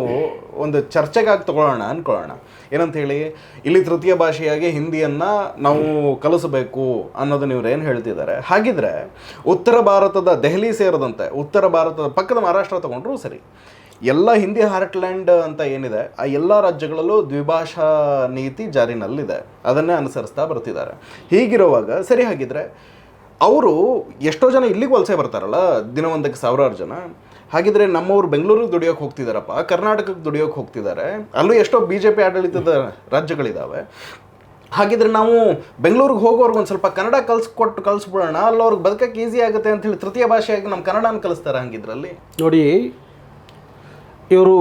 ಒಂದು ಚರ್ಚೆಗಾಗಿ ತಗೊಳ್ಳೋಣ ಅಂದ್ಕೊಳ್ಳೋಣ. ಏನಂತ ಹೇಳಿ, ಇಲ್ಲಿ ತೃತೀಯ ಭಾಷೆಯಾಗಿ ಹಿಂದಿಯನ್ನು ನಾವು ಕಲಿಸಬೇಕು ಅನ್ನೋದನ್ನ ಇವ್ರು ಏನು ಹೇಳ್ತಿದ್ದಾರೆ. ಹಾಗಿದ್ರೆ ಉತ್ತರ ಭಾರತದ ದೆಹಲಿ ಸೇರಿದಂತೆ ಉತ್ತರ ಭಾರತದ ಪಕ್ಕದ ಮಹಾರಾಷ್ಟ್ರ ತಗೊಂಡ್ರು ಸರಿ, ಎಲ್ಲ ಹಿಂದಿ ಹಾರ್ಟ್ಲ್ಯಾಂಡ್ ಅಂತ ಏನಿದೆ ಆ ಎಲ್ಲ ರಾಜ್ಯಗಳಲ್ಲೂ ದ್ವಿಭಾಷಾ ನೀತಿ ಜಾರಿನಲ್ಲಿದೆ, ಅದನ್ನೇ ಅನುಸರಿಸ್ತಾ ಬರ್ತಿದ್ದಾರೆ. ಹೀಗಿರುವಾಗ ಸರಿ, ಹಾಗಿದ್ರೆ ಅವರು ಎಷ್ಟೋ ಜನ ಇಲ್ಲಿಗೆ ವಲಸೆ ಬರ್ತಾರಲ್ಲ, ದಿನವೊಂದಕ್ಕೆ ಸಾವಿರಾರು ಜನ. ಹಾಗಿದ್ರೆ ನಮ್ಮವ್ರು ಬೆಂಗಳೂರಿಗೆ ದುಡಿಯೋಕೆ ಹೋಗ್ತಿದ್ದಾರಪ್ಪ, ಕರ್ನಾಟಕಕ್ಕೆ ದುಡಿಯೋಕೆ ಹೋಗ್ತಿದ್ದಾರೆ, ಅಲ್ಲೂ ಎಷ್ಟೋ BJP ಆಡಳಿತದ ರಾಜ್ಯಗಳಿದ್ದಾವೆ. ಹಾಗಿದ್ರೆ ನಾವು ಬೆಂಗಳೂರಿಗೆ ಹೋಗೋರ್ಗೆ ಒಂದು ಸ್ವಲ್ಪ ಕನ್ನಡ ಕಲಿಸ್ಬಿಡೋಣ, ಅಲ್ಲಿ ಅವ್ರಿಗೆ ಬದುಕಕ್ಕೆ ಈಸಿ ಆಗುತ್ತೆ ಅಂತ ಹೇಳಿ ತೃತೀಯ ಭಾಷೆಯಾಗಿ ನಮ್ಮ ಕನ್ನಡನ ಕಲಿಸ್ತಾರೆ. ಹಂಗಿದ್ರಲ್ಲಿ ನೋಡಿ, ಇವರು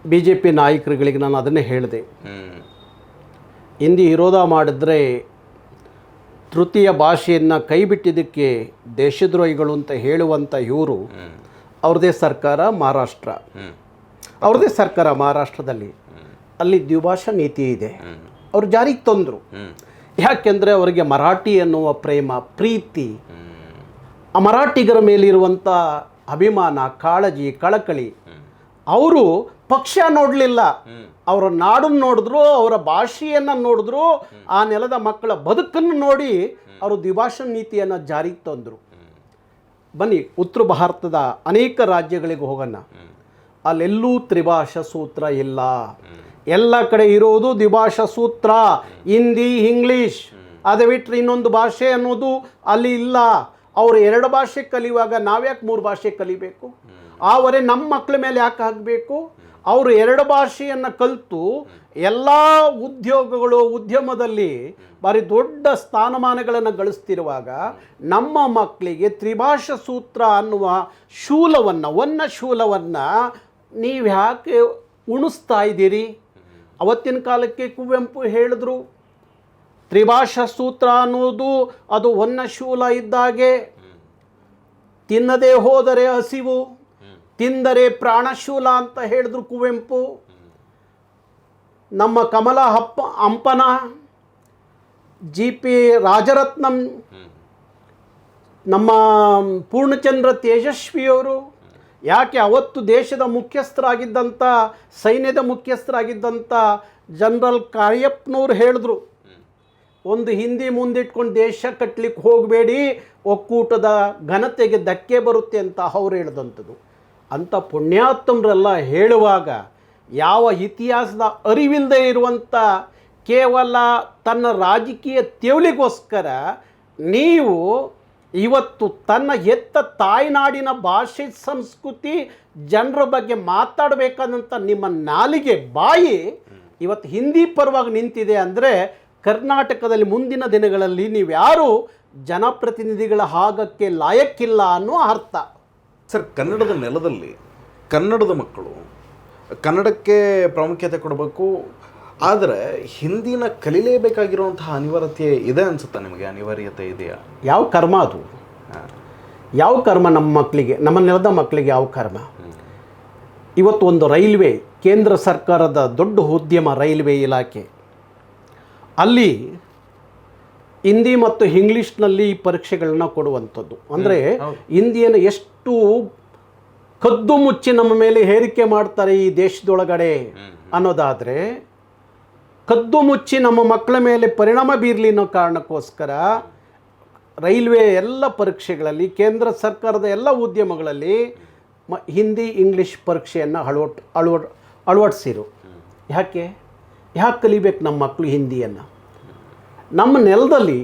BJP ನಾಯಕರುಗಳಿಗೆ ನಾನು ಅದನ್ನೇ ಹೇಳಿದೆ, ಹಿಂದಿ ವಿರೋಧ ಮಾಡಿದ್ರೆ ತೃತೀಯ ಭಾಷೆಯನ್ನು ಕೈ ಬಿಟ್ಟಿದ್ದಕ್ಕೆ ದೇಶದ್ರೋಹಿಗಳು ಅಂತ ಹೇಳುವಂಥ ಇವರು, ಅವ್ರದ್ದೇ ಸರ್ಕಾರ ಮಹಾರಾಷ್ಟ್ರ, ಅವ್ರದ್ದೇ ಸರ್ಕಾರ ಮಹಾರಾಷ್ಟ್ರದಲ್ಲಿ, ಅಲ್ಲಿ ದ್ವಿಭಾಷಾ ನೀತಿ ಇದೆ, ಅವ್ರು ಜಾರಿಗೆ ತಂದರು. ಯಾಕೆಂದರೆ ಅವರಿಗೆ ಮರಾಠಿ ಅನ್ನುವ ಪ್ರೇಮ ಪ್ರೀತಿ, ಆ ಮರಾಠಿಗರ ಮೇಲಿರುವಂಥ ಅಭಿಮಾನ, ಕಾಳಜಿ, ಕಳಕಳಿ. ಅವರು ಪಕ್ಷ ನೋಡಲಿಲ್ಲ, ಅವರ ನಾಡನ್ನು ನೋಡಿದ್ರು, ಅವರ ಭಾಷೆಯನ್ನು ನೋಡಿದ್ರು, ಆ ನೆಲದ ಮಕ್ಕಳ ಬದುಕನ್ನು ನೋಡಿ ಅವರು ದ್ವಿಭಾಷಾ ನೀತಿಯನ್ನು ಜಾರಿಗೆ ತಂದರು. ಬನ್ನಿ ಉತ್ತರ ಭಾರತದ ಅನೇಕ ರಾಜ್ಯಗಳಿಗೆ ಹೋಗೋಣ, ಅಲ್ಲೆಲ್ಲೂ ತ್ರಿಭಾಷಾ ಸೂತ್ರ ಇಲ್ಲ. ಎಲ್ಲ ಕಡೆ ಇರೋದು ದ್ವಿಭಾಷಾ ಸೂತ್ರ, ಹಿಂದಿ ಇಂಗ್ಲೀಷ್. ಅದು ಬಿಟ್ಟರೆ ಇನ್ನೊಂದು ಭಾಷೆ ಅನ್ನೋದು ಅಲ್ಲಿ ಇಲ್ಲ. ಅವರು 2 ಭಾಷೆ ಕಲಿಯುವಾಗ ನಾವ್ಯಾಕೆ 3 ಭಾಷೆ ಕಲಿಬೇಕು? ಆವರೆ ನಮ್ಮ ಮಕ್ಕಳ ಮೇಲೆ ಯಾಕೆ ಆಗಬೇಕು? ಅವರು 2 ಭಾಷೆಯನ್ನು ಕಲಿತು ಎಲ್ಲ ಉದ್ಯೋಗಗಳು ಉದ್ಯಮದಲ್ಲಿ ಭಾರಿ ದೊಡ್ಡ ಸ್ಥಾನಮಾನಗಳನ್ನು ಗಳಿಸ್ತಿರುವಾಗ ನಮ್ಮ ಮಕ್ಕಳಿಗೆ ತ್ರಿಭಾಷಾ ಸೂತ್ರ ಅನ್ನುವ ಶೂಲವನ್ನು, ಶೂಲವನ್ನು ನೀವು ಯಾಕೆ ಉಣಿಸ್ತಾ ಇದ್ದೀರಿ? ಅವತ್ತಿನ ಕಾಲಕ್ಕೆ ಕುವೆಂಪು ಹೇಳಿದ್ರು, ತ್ರಿಭಾಷಾ ಸೂತ್ರ ಅನ್ನೋದು ಅದು ಶೂಲ ಇದ್ದಾಗೆ. ತಿನ್ನದೇ ಹೋದರೆ ಹಸಿವು, ತಿಂದರೆ ಪ್ರಾಣಶೂಲ ಅಂತ ಹೇಳಿದ್ರು ಕುವೆಂಪು. ನಮ್ಮ ಕಮಲ ಹಂಪನ, GP ರಾಜರತ್ನಂ, ನಮ್ಮ ಪೂರ್ಣಚಂದ್ರ ತೇಜಸ್ವಿಯವರು ಯಾಕೆ ಅವತ್ತು ದೇಶದ ಮುಖ್ಯಸ್ಥರಾಗಿದ್ದಂಥ, ಸೈನ್ಯದ ಮುಖ್ಯಸ್ಥರಾಗಿದ್ದಂಥ ಜನರಲ್ ಕಾರ್ಯಪ್ಪನವ್ರು ಹೇಳಿದ್ರು, ಒಂದು ಹಿಂದಿ ಮುಂದಿಟ್ಕೊಂಡು ದೇಶ ಕಟ್ಟಲಿಕ್ಕೆ ಹೋಗಬೇಡಿ, ಒಕ್ಕೂಟದ ಘನತೆಗೆ ಧಕ್ಕೆ ಬರುತ್ತೆ ಅಂತ ಅವ್ರು ಹೇಳಿದಂಥದ್ದು. ಅಂಥ ಪುಣ್ಯಾತ್ಮರೆಲ್ಲ ಹೇಳುವಾಗ ಯಾವ ಇತಿಹಾಸದ ಅರಿವಿಲ್ಲದೆ ಇರುವಂಥ ಕೇವಲ ತನ್ನ ರಾಜಕೀಯ ತೇವಲಿಗೋಸ್ಕರ ನೀವು ಇವತ್ತು ತನ್ನ ಹೆತ್ತ ತಾಯ್ನಾಡಿನ ಭಾಷೆ, ಸಂಸ್ಕೃತಿ, ಜನರ ಬಗ್ಗೆ ಮಾತಾಡಬೇಕಾದಂಥ ನಿಮ್ಮ ನಾಲಿಗೆ, ಬಾಯಿ ಇವತ್ತು ಹಿಂದಿ ಪರವಾಗಿ ನಿಂತಿದೆ ಅಂದರೆ ಕರ್ನಾಟಕದಲ್ಲಿ ಮುಂದಿನ ದಿನಗಳಲ್ಲಿ ನೀವ್ಯಾರು ಜನಪ್ರತಿನಿಧಿಗಳ ಆಗಕ್ಕೆ ಲಾಯಕ್ಕಿಲ್ಲ ಅನ್ನೋ ಅರ್ಥ. ಸರ್, ಕನ್ನಡದ ನೆಲದಲ್ಲಿ ಕನ್ನಡದ ಮಕ್ಕಳು ಕನ್ನಡಕ್ಕೆ ಪ್ರಾಮುಖ್ಯತೆ ಕೊಡಬೇಕು, ಆದರೆ ಹಿಂದಿನ ಕಲಿಲೇಬೇಕಾಗಿರುವಂತಹ ಅನಿವಾರ್ಯತೆ ಇದೆ ಅನಿಸುತ್ತಾ ನಿಮಗೆ? ಅನಿವಾರ್ಯತೆ ಇದೆಯಾ? ಯಾವ ಕರ್ಮ ಅದು? ಯಾವ ಕರ್ಮ ನಮ್ಮ ಮಕ್ಕಳಿಗೆ, ನಮ್ಮ ನೆಲದ ಮಕ್ಕಳಿಗೆ ಯಾವ ಕರ್ಮ? ಇವತ್ತು ಒಂದು ರೈಲ್ವೆ, ಕೇಂದ್ರ ಸರ್ಕಾರದ ದೊಡ್ಡ ಉದ್ಯಮ ರೈಲ್ವೆ ಇಲಾಖೆ, ಅಲ್ಲಿ ಹಿಂದಿ ಮತ್ತು ಇಂಗ್ಲೀಷ್ನಲ್ಲಿ ಪರೀಕ್ಷೆಗಳನ್ನ ಕೊಡುವಂಥದ್ದು. ಅಂದರೆ ಹಿಂದಿಯನ್ನು ಎಷ್ಟು ಕದ್ದು ಮುಚ್ಚಿ ನಮ್ಮ ಮೇಲೆ ಹೇರಿಕೆ ಮಾಡ್ತಾರೆ ಈ ದೇಶದೊಳಗಡೆ ಅನ್ನೋದಾದರೆ, ಕದ್ದು ಮುಚ್ಚಿ ನಮ್ಮ ಮಕ್ಕಳ ಮೇಲೆ ಪರಿಣಾಮ ಬೀರಲಿ ಅನ್ನೋ ಕಾರಣಕ್ಕೋಸ್ಕರ ರೈಲ್ವೆ ಎಲ್ಲ ಪರೀಕ್ಷೆಗಳಲ್ಲಿ, ಕೇಂದ್ರ ಸರ್ಕಾರದ ಎಲ್ಲ ಉದ್ಯಮಗಳಲ್ಲಿ ಹಿಂದಿ ಇಂಗ್ಲೀಷ್ ಪರೀಕ್ಷೆಯನ್ನು ಅಳವಡಿಸಿರು. ಯಾಕೆ ಕಲಿಬೇಕು ನಮ್ಮ ಮಕ್ಕಳು ಹಿಂದಿಯನ್ನು? ನಮ್ಮ ನೆಲದಲ್ಲಿ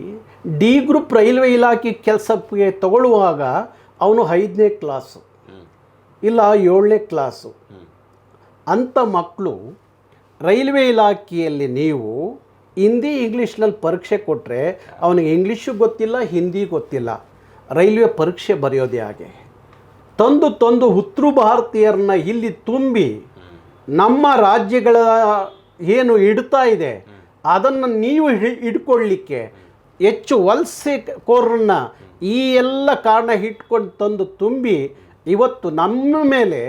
ಡಿ ಗ್ರೂಪ್ ರೈಲ್ವೆ ಇಲಾಖೆ ಕೆಲಸಕ್ಕೆ ತಗೊಳ್ಳುವಾಗ ಅವನು 5ನೇ ಕ್ಲಾಸು ಇಲ್ಲ 7ನೇ ಕ್ಲಾಸು ಅಂಥ ಮಕ್ಕಳು ರೈಲ್ವೆ ಇಲಾಖೆಯಲ್ಲಿ ನೀವು ಹಿಂದಿ ಇಂಗ್ಲೀಷ್ನಲ್ಲಿ ಪರೀಕ್ಷೆ ಕೊಟ್ಟರೆ ಅವನಿಗೆ ಇಂಗ್ಲೀಷು ಗೊತ್ತಿಲ್ಲ, ಹಿಂದಿ ಗೊತ್ತಿಲ್ಲ, ರೈಲ್ವೆ ಪರೀಕ್ಷೆ ಬರೆಯೋದೇ ಹಾಗೆ. ತಂದು ಉತ್ತರ ಭಾರತೀಯರನ್ನ ಇಲ್ಲಿ ತುಂಬಿ ನಮ್ಮ ರಾಜ್ಯಗಳ ಏನು ಇಡ್ತಾ ಇದೆ ಅದನ್ನು ನೀವು ಹಿಡ್ಕೊಳ್ಳಿಕ್ಕೆ ಹೆಚ್ಚು ವಲಸೆ ಕೋರನ್ನ ಈ ಎಲ್ಲ ಕಾರಣ ಇಟ್ಕೊಂಡು ತಂದು ತುಂಬಿ ಇವತ್ತು ನಮ್ಮ ಮೇಲೆ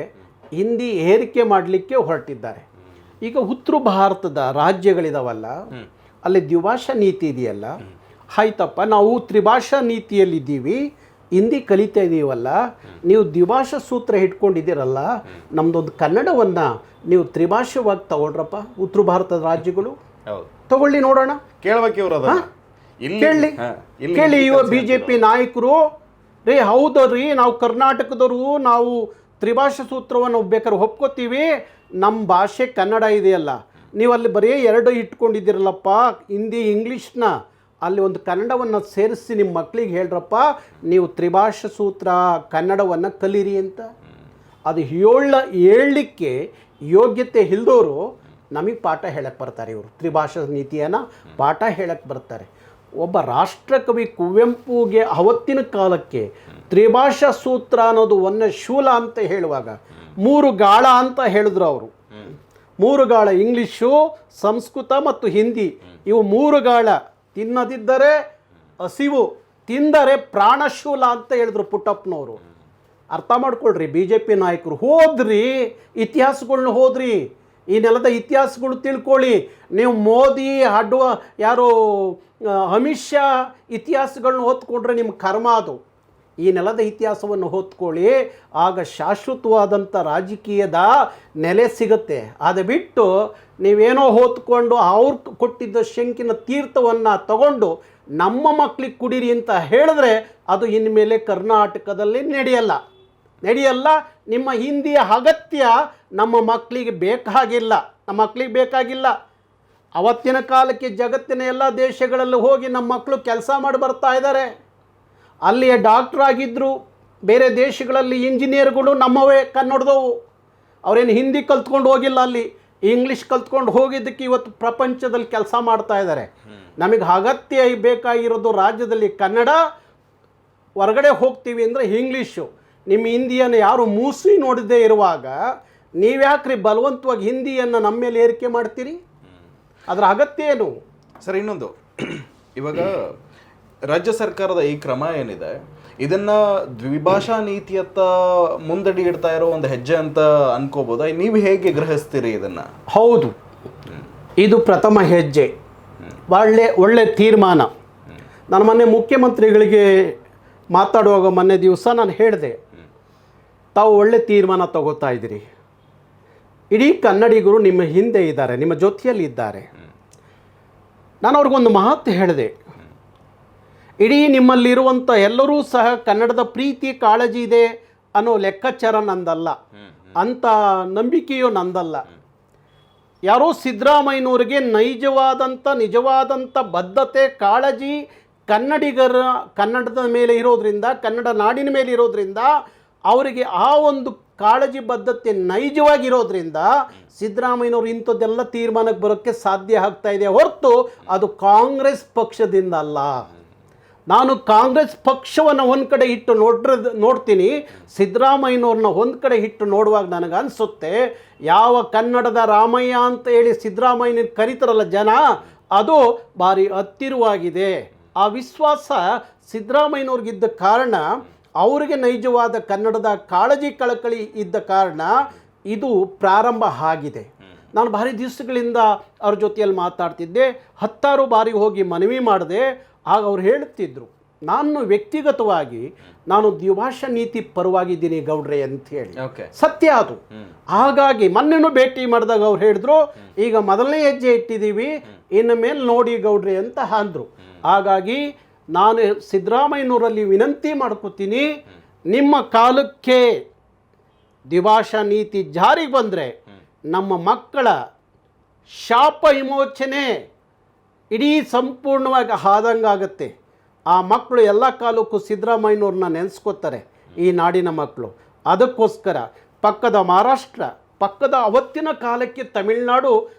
ಹಿಂದಿ ಏರಿಕೆ ಮಾಡಲಿಕ್ಕೆ ಹೊರಟಿದ್ದಾರೆ. ಈಗ ಉತ್ತರ ಭಾರತದ ರಾಜ್ಯಗಳಿದಾವಲ್ಲ, ಅಲ್ಲಿ ದ್ವಿಭಾಷಾ ನೀತಿ ಇದೆಯಲ್ಲ, ಆಯ್ತಪ್ಪ ನಾವು ತ್ರಿಭಾಷಾ ನೀತಿಯಲ್ಲಿದ್ದೀವಿ, ಹಿಂದಿ ಕಲಿತಾ ಇದ್ದೀವಲ್ಲ, ನೀವು ದ್ವಿಭಾಷಾ ಸೂತ್ರ ಇಟ್ಕೊಂಡಿದ್ದೀರಲ್ಲ, ನಮ್ಮದೊಂದು ಕನ್ನಡವನ್ನು ನೀವು ತ್ರಿಭಾಷವಾಗಿ ತಗೊಳ್ರಪ್ಪ ಉತ್ತರ ಭಾರತದ ರಾಜ್ಯಗಳು. ತಗೊಳ್ಳಿ ನೋಡೋಣ. ಕೇಳಿ ಇವ BJP ನಾಯಕರು, ರೀ ಹೌದ್ರಿ ನಾವು ಕರ್ನಾಟಕದವರು, ನಾವು ತ್ರಿಭಾಷಾ ಸೂತ್ರವನ್ನು ಬೇಕಾದ್ರೆ ಒಪ್ಕೋತೀವಿ, ನಮ್ಮ ಭಾಷೆ ಕನ್ನಡ ಇದೆಯಲ್ಲ, ನೀವು ಅಲ್ಲಿ ಬರೀ ಎರಡು ಇಟ್ಕೊಂಡಿದ್ದೀರಲ್ಲಪ್ಪ ಹಿಂದಿ ಇಂಗ್ಲೀಷ್ನ, ಅಲ್ಲಿ ಒಂದು ಕನ್ನಡವನ್ನು ಸೇರಿಸಿ ನಿಮ್ಮ ಮಕ್ಕಳಿಗೆ ಹೇಳ್ರಪ್ಪ, ನೀವು ತ್ರಿಭಾಷಾ ಸೂತ್ರ ಕನ್ನಡವನ್ನು ಕಲೀರಿ ಅಂತ. ಅದು ಹೇಳಲಿಕ್ಕೆ ಯೋಗ್ಯತೆ ಇಲ್ದವರು ನಮಗೆ ಪಾಠ ಹೇಳಕ್ಕೆ ಬರ್ತಾರೆ. ಇವರು ತ್ರಿಭಾಷಾ ನೀತಿಯನ್ನು ಪಾಠ ಹೇಳಕ್ಕೆ ಬರ್ತಾರೆ. ಒಬ್ಬ ರಾಷ್ಟ್ರಕವಿ ಕುವೆಂಪುಗೆ ಅವತ್ತಿನ ಕಾಲಕ್ಕೆ ತ್ರಿಭಾಷಾ ಸೂತ್ರ ಅನ್ನೋದು ಒಂದೇ ಶೂಲ ಅಂತ ಹೇಳುವಾಗ 3 ಗಾಳ ಅಂತ ಹೇಳಿದ್ರು ಅವರು. 3 ಗಾಳ ಇಂಗ್ಲೀಷು, ಸಂಸ್ಕೃತ ಮತ್ತು ಹಿಂದಿ, ಇವು 3 ಗಾಳ. ತಿನ್ನದಿದ್ದರೆ ಹಸಿವು, ತಿಂದರೆ ಪ್ರಾಣಶೂಲ ಅಂತ ಹೇಳಿದ್ರು ಪುಟ್ಟಪ್ಪನವರು. ಅರ್ಥ ಮಾಡ್ಕೊಳ್ರಿ BJP ನಾಯಕರು, ಹೋದ್ರಿ ಇತಿಹಾಸಗಳ್ನ ಹೋದ್ರಿ, ಈ ನೆಲದ ಇತಿಹಾಸಗಳು ತಿಳ್ಕೊಳ್ಳಿ. ನೀವು ಮೋದಿ ಯಾರು ಅಮಿತ್ ಶಾ ಇತಿಹಾಸಗಳನ್ನ ಹೊತ್ಕೊಂಡ್ರೆ ನಿಮ್ಮ ಕರ್ಮ ಅದು. ಈ ನೆಲದ ಇತಿಹಾಸವನ್ನು ಹೊತ್ಕೊಳ್ಳಿ, ಆಗ ಶಾಶ್ವತವಾದಂಥ ರಾಜಕೀಯದ ನೆಲೆ ಸಿಗುತ್ತೆ. ಅದು ಬಿಟ್ಟು ನೀವೇನೋ ಹೊತ್ಕೊಂಡು ಅವ್ರು ಕೊಟ್ಟಿದ್ದ ಶಂಕಿನ ತೀರ್ಥವನ್ನು ತಗೊಂಡು ನಮ್ಮ ಮಕ್ಕಳಿಗೆ ಕುಡೀರಿ ಅಂತ ಹೇಳಿದ್ರೆ ಅದು ಇನ್ಮೇಲೆ ಕರ್ನಾಟಕದಲ್ಲಿ ನಡೆಯಲ್ಲ. ನಿಮ್ಮ ಹಿಂದಿಯ ಅಗತ್ಯ ನಮ್ಮ ಮಕ್ಕಳಿಗೆ ಬೇಕಾಗಿಲ್ಲ. ಅವತ್ತಿನ ಕಾಲಕ್ಕೆ ಜಗತ್ತಿನ ಎಲ್ಲ ದೇಶಗಳಲ್ಲಿ ಹೋಗಿ ನಮ್ಮ ಮಕ್ಕಳು ಕೆಲಸ ಮಾಡಿ ಬರ್ತಾ ಇದ್ದಾರೆ. ಅಲ್ಲಿಯ ಡಾಕ್ಟ್ರ್ ಆಗಿದ್ದರು, ಬೇರೆ ದೇಶಗಳಲ್ಲಿ ಇಂಜಿನಿಯರ್ಗಳು ನಮ್ಮವೇ ಕನ್ನಡದವು. ಅವರೇನು ಹಿಂದಿ ಕಲ್ತ್ಕೊಂಡು ಹೋಗಿಲ್ಲ, ಅಲ್ಲಿ ಇಂಗ್ಲೀಷ್ ಕಲ್ತ್ಕೊಂಡು ಹೋಗಿದ್ದಕ್ಕೆ ಇವತ್ತು ಪ್ರಪಂಚದಲ್ಲಿ ಕೆಲಸ ಮಾಡ್ತಾ ಇದ್ದಾರೆ. ನಮಗೆ ಅಗತ್ಯ ಬೇಕಾಗಿರೋದು ರಾಜ್ಯದಲ್ಲಿ ಕನ್ನಡ, ಹೊರಗಡೆ ಹೋಗ್ತೀವಿ ಅಂದರೆ ಇಂಗ್ಲೀಷು. ನಿಮ್ಮ ಹಿಂದಿಯನ್ನು ಯಾರು ಮೂಸಿ ನೋಡದೇ ಇರುವಾಗ ನೀವ್ಯಾಕ್ರಿ ಬಲವಂತವಾಗಿ ಹಿಂದಿಯನ್ನು ನಮ್ಮ ಮೇಲೆ ಏರಿಕೆ ಮಾಡ್ತೀರಿ? ಅದರ ಅಗತ್ಯ ಏನು ಸರ್? ಇನ್ನೊಂದು, ಇವಾಗ ರಾಜ್ಯ ಸರ್ಕಾರದ ಈ ಕ್ರಮ ಏನಿದೆ, ಇದನ್ನ ದ್ವಿಭಾಷಾ ನೀತಿಯತ್ತ ಮುಂದಡಿ ಇಡ್ತಾ ಇರೋ ಒಂದು ಹೆಜ್ಜೆ ಅಂತ ಅನ್ಕೋಬೋದಾ? ನೀವು ಹೇಗೆ ಗ್ರಹಿಸ್ತೀರಿ ಇದನ್ನ? ಹೌದು, ಇದು ಪ್ರಥಮ ಹೆಜ್ಜೆ, ಒಳ್ಳೆ ತೀರ್ಮಾನ. ನಾನು ಮೊನ್ನೆ ಮುಖ್ಯಮಂತ್ರಿಗಳಿಗೆ ಮಾತಾಡುವಾಗ ಮೊನ್ನೆ ದಿವಸ ನಾನು ಹೇಳಿದೆ, ತಾವು ಒಳ್ಳೆ ತೀರ್ಮಾನ ತಗೋತಾ ಇದ್ದೀರಿ, ಇಡೀ ಕನ್ನಡಿಗರು ನಿಮ್ಮ ಹಿಂದೆ ಇದ್ದಾರೆ, ನಿಮ್ಮ ಜೊತೆಯಲ್ಲಿ ಇದ್ದಾರೆ. ನಾನು ಅವ್ರಿಗೊಂದು ಮಾತು ಹೇಳಿದೆ, ಇಡೀ ನಿಮ್ಮಲ್ಲಿರುವಂಥ ಎಲ್ಲರೂ ಸಹ ಕನ್ನಡದ ಪ್ರೀತಿ ಕಾಳಜಿ ಇದೆ ಅನ್ನೋ ಲೆಕ್ಕಾಚಾರ ನಂದಲ್ಲ, ಅಂಥ ನಂಬಿಕೆಯೂ ನಂದಲ್ಲ. ಯಾರೋ ಸಿದ್ದರಾಮಯ್ಯನವ್ರಿಗೆ ನಿಜವಾದಂಥ ಬದ್ಧತೆ ಕಾಳಜಿ ಕನ್ನಡದ ಮೇಲೆ ಇರೋದ್ರಿಂದ, ಕನ್ನಡ ನಾಡಿನ ಮೇಲೆ ಇರೋದ್ರಿಂದ, ಅವರಿಗೆ ಆ ಒಂದು ಕಾಳಜಿ ಬದ್ಧತೆ ನೈಜವಾಗಿರೋದ್ರಿಂದ ಸಿದ್ದರಾಮಯ್ಯನವರು ಇಂಥದ್ದೆಲ್ಲ ತೀರ್ಮಾನಕ್ಕೆ ಬರೋಕ್ಕೆ ಸಾಧ್ಯ ಆಗ್ತಾ ಇದೆ ಹೊರತು ಅದು ಕಾಂಗ್ರೆಸ್ ಪಕ್ಷದಿಂದ ಅಲ್ಲ. ನಾನು ಕಾಂಗ್ರೆಸ್ ಪಕ್ಷವನ್ನು ಒಂದು ಕಡೆ ಇಟ್ಟು ನೋಡ್ತೀನಿ, ಸಿದ್ದರಾಮಯ್ಯನವ್ರನ್ನ ಒಂದು ಕಡೆ ಇಟ್ಟು ನೋಡುವಾಗ ನನಗನ್ಸುತ್ತೆ, ಯಾವ ಕನ್ನಡದ ರಾಮಯ್ಯ ಅಂತ ಹೇಳಿ ಸಿದ್ದರಾಮಯ್ಯನ ಕರೀತಾರಲ್ಲ ಜನ, ಅದು ಭಾರಿ ಹತ್ತಿರವಾಗಿದೆ. ಆ ವಿಶ್ವಾಸ ಸಿದ್ದರಾಮಯ್ಯನವ್ರಿಗಿದ್ದ ಕಾರಣ, ಅವರಿಗೆ ನೈಜವಾದ ಕನ್ನಡದ ಕಾಳಜಿ ಕಳಕಳಿ ಇದ್ದ ಕಾರಣ ಇದು ಪ್ರಾರಂಭ ಆಗಿದೆ. ನಾನು ಭಾರಿ ದಿವಸಗಳಿಂದ ಅವ್ರ ಜೊತೆಯಲ್ಲಿ ಮಾತಾಡ್ತಿದ್ದೆ, 10 ಬಾರಿ ಹೋಗಿ ಮನವಿ ಮಾಡಿದೆ. ಆಗ ಅವ್ರು ಹೇಳುತ್ತಿದ್ದರು, ನಾನು ವ್ಯಕ್ತಿಗತವಾಗಿ ನಾನು ದ್ವಿಭಾಷಾ ನೀತಿ ಪರವಾಗಿದ್ದೀನಿ ಗೌಡ್ರೆ ಅಂತ ಹೇಳಿ. ಸತ್ಯ ಅದು. ಹಾಗಾಗಿ ಮೊನ್ನೆನೂ ಭೇಟಿ ಮಾಡಿದಾಗ ಅವ್ರು ಹೇಳಿದ್ರು, ಈಗ ಮೊದಲನೇ ಹೆಜ್ಜೆ ಇಟ್ಟಿದ್ದೀವಿ, ಇನ್ನು ಮೇಲೆ ನೋಡಿ ಗೌಡ್ರೆ ಅಂತ ಅಂದರು. ಹಾಗಾಗಿ ನಾನು ಸಿದ್ದರಾಮಯ್ಯನವರಲ್ಲಿ ವಿನಂತಿ ಮಾಡ್ಕೋತೀನಿ, ನಿಮ್ಮ ಕಾಲಕ್ಕೆ ದ್ವಿಭಾಷಾ ನೀತಿ ಜಾರಿಗೆ ಬಂದರೆ ನಮ್ಮ ಮಕ್ಕಳ ಶಾಪ ವಿಮೋಚನೆ ಇಡೀ ಸಂಪೂರ್ಣವಾಗಿ ಆದಂಗಾಗತ್ತೆ. ಆ ಮಕ್ಕಳು ಎಲ್ಲ ಕಾಲಕ್ಕೂ ಸಿದ್ದರಾಮಯ್ಯನವ್ರನ್ನ ನೆನೆಸ್ಕೋತಾರೆ, ಈ ನಾಡಿನ ಮಕ್ಕಳು. ಅದಕ್ಕೋಸ್ಕರ ಪಕ್ಕದ ಮಹಾರಾಷ್ಟ್ರ, ಪಕ್ಕದ ಅವತ್ತಿನ ಕಾಲಕ್ಕೆ ತಮಿಳುನಾಡು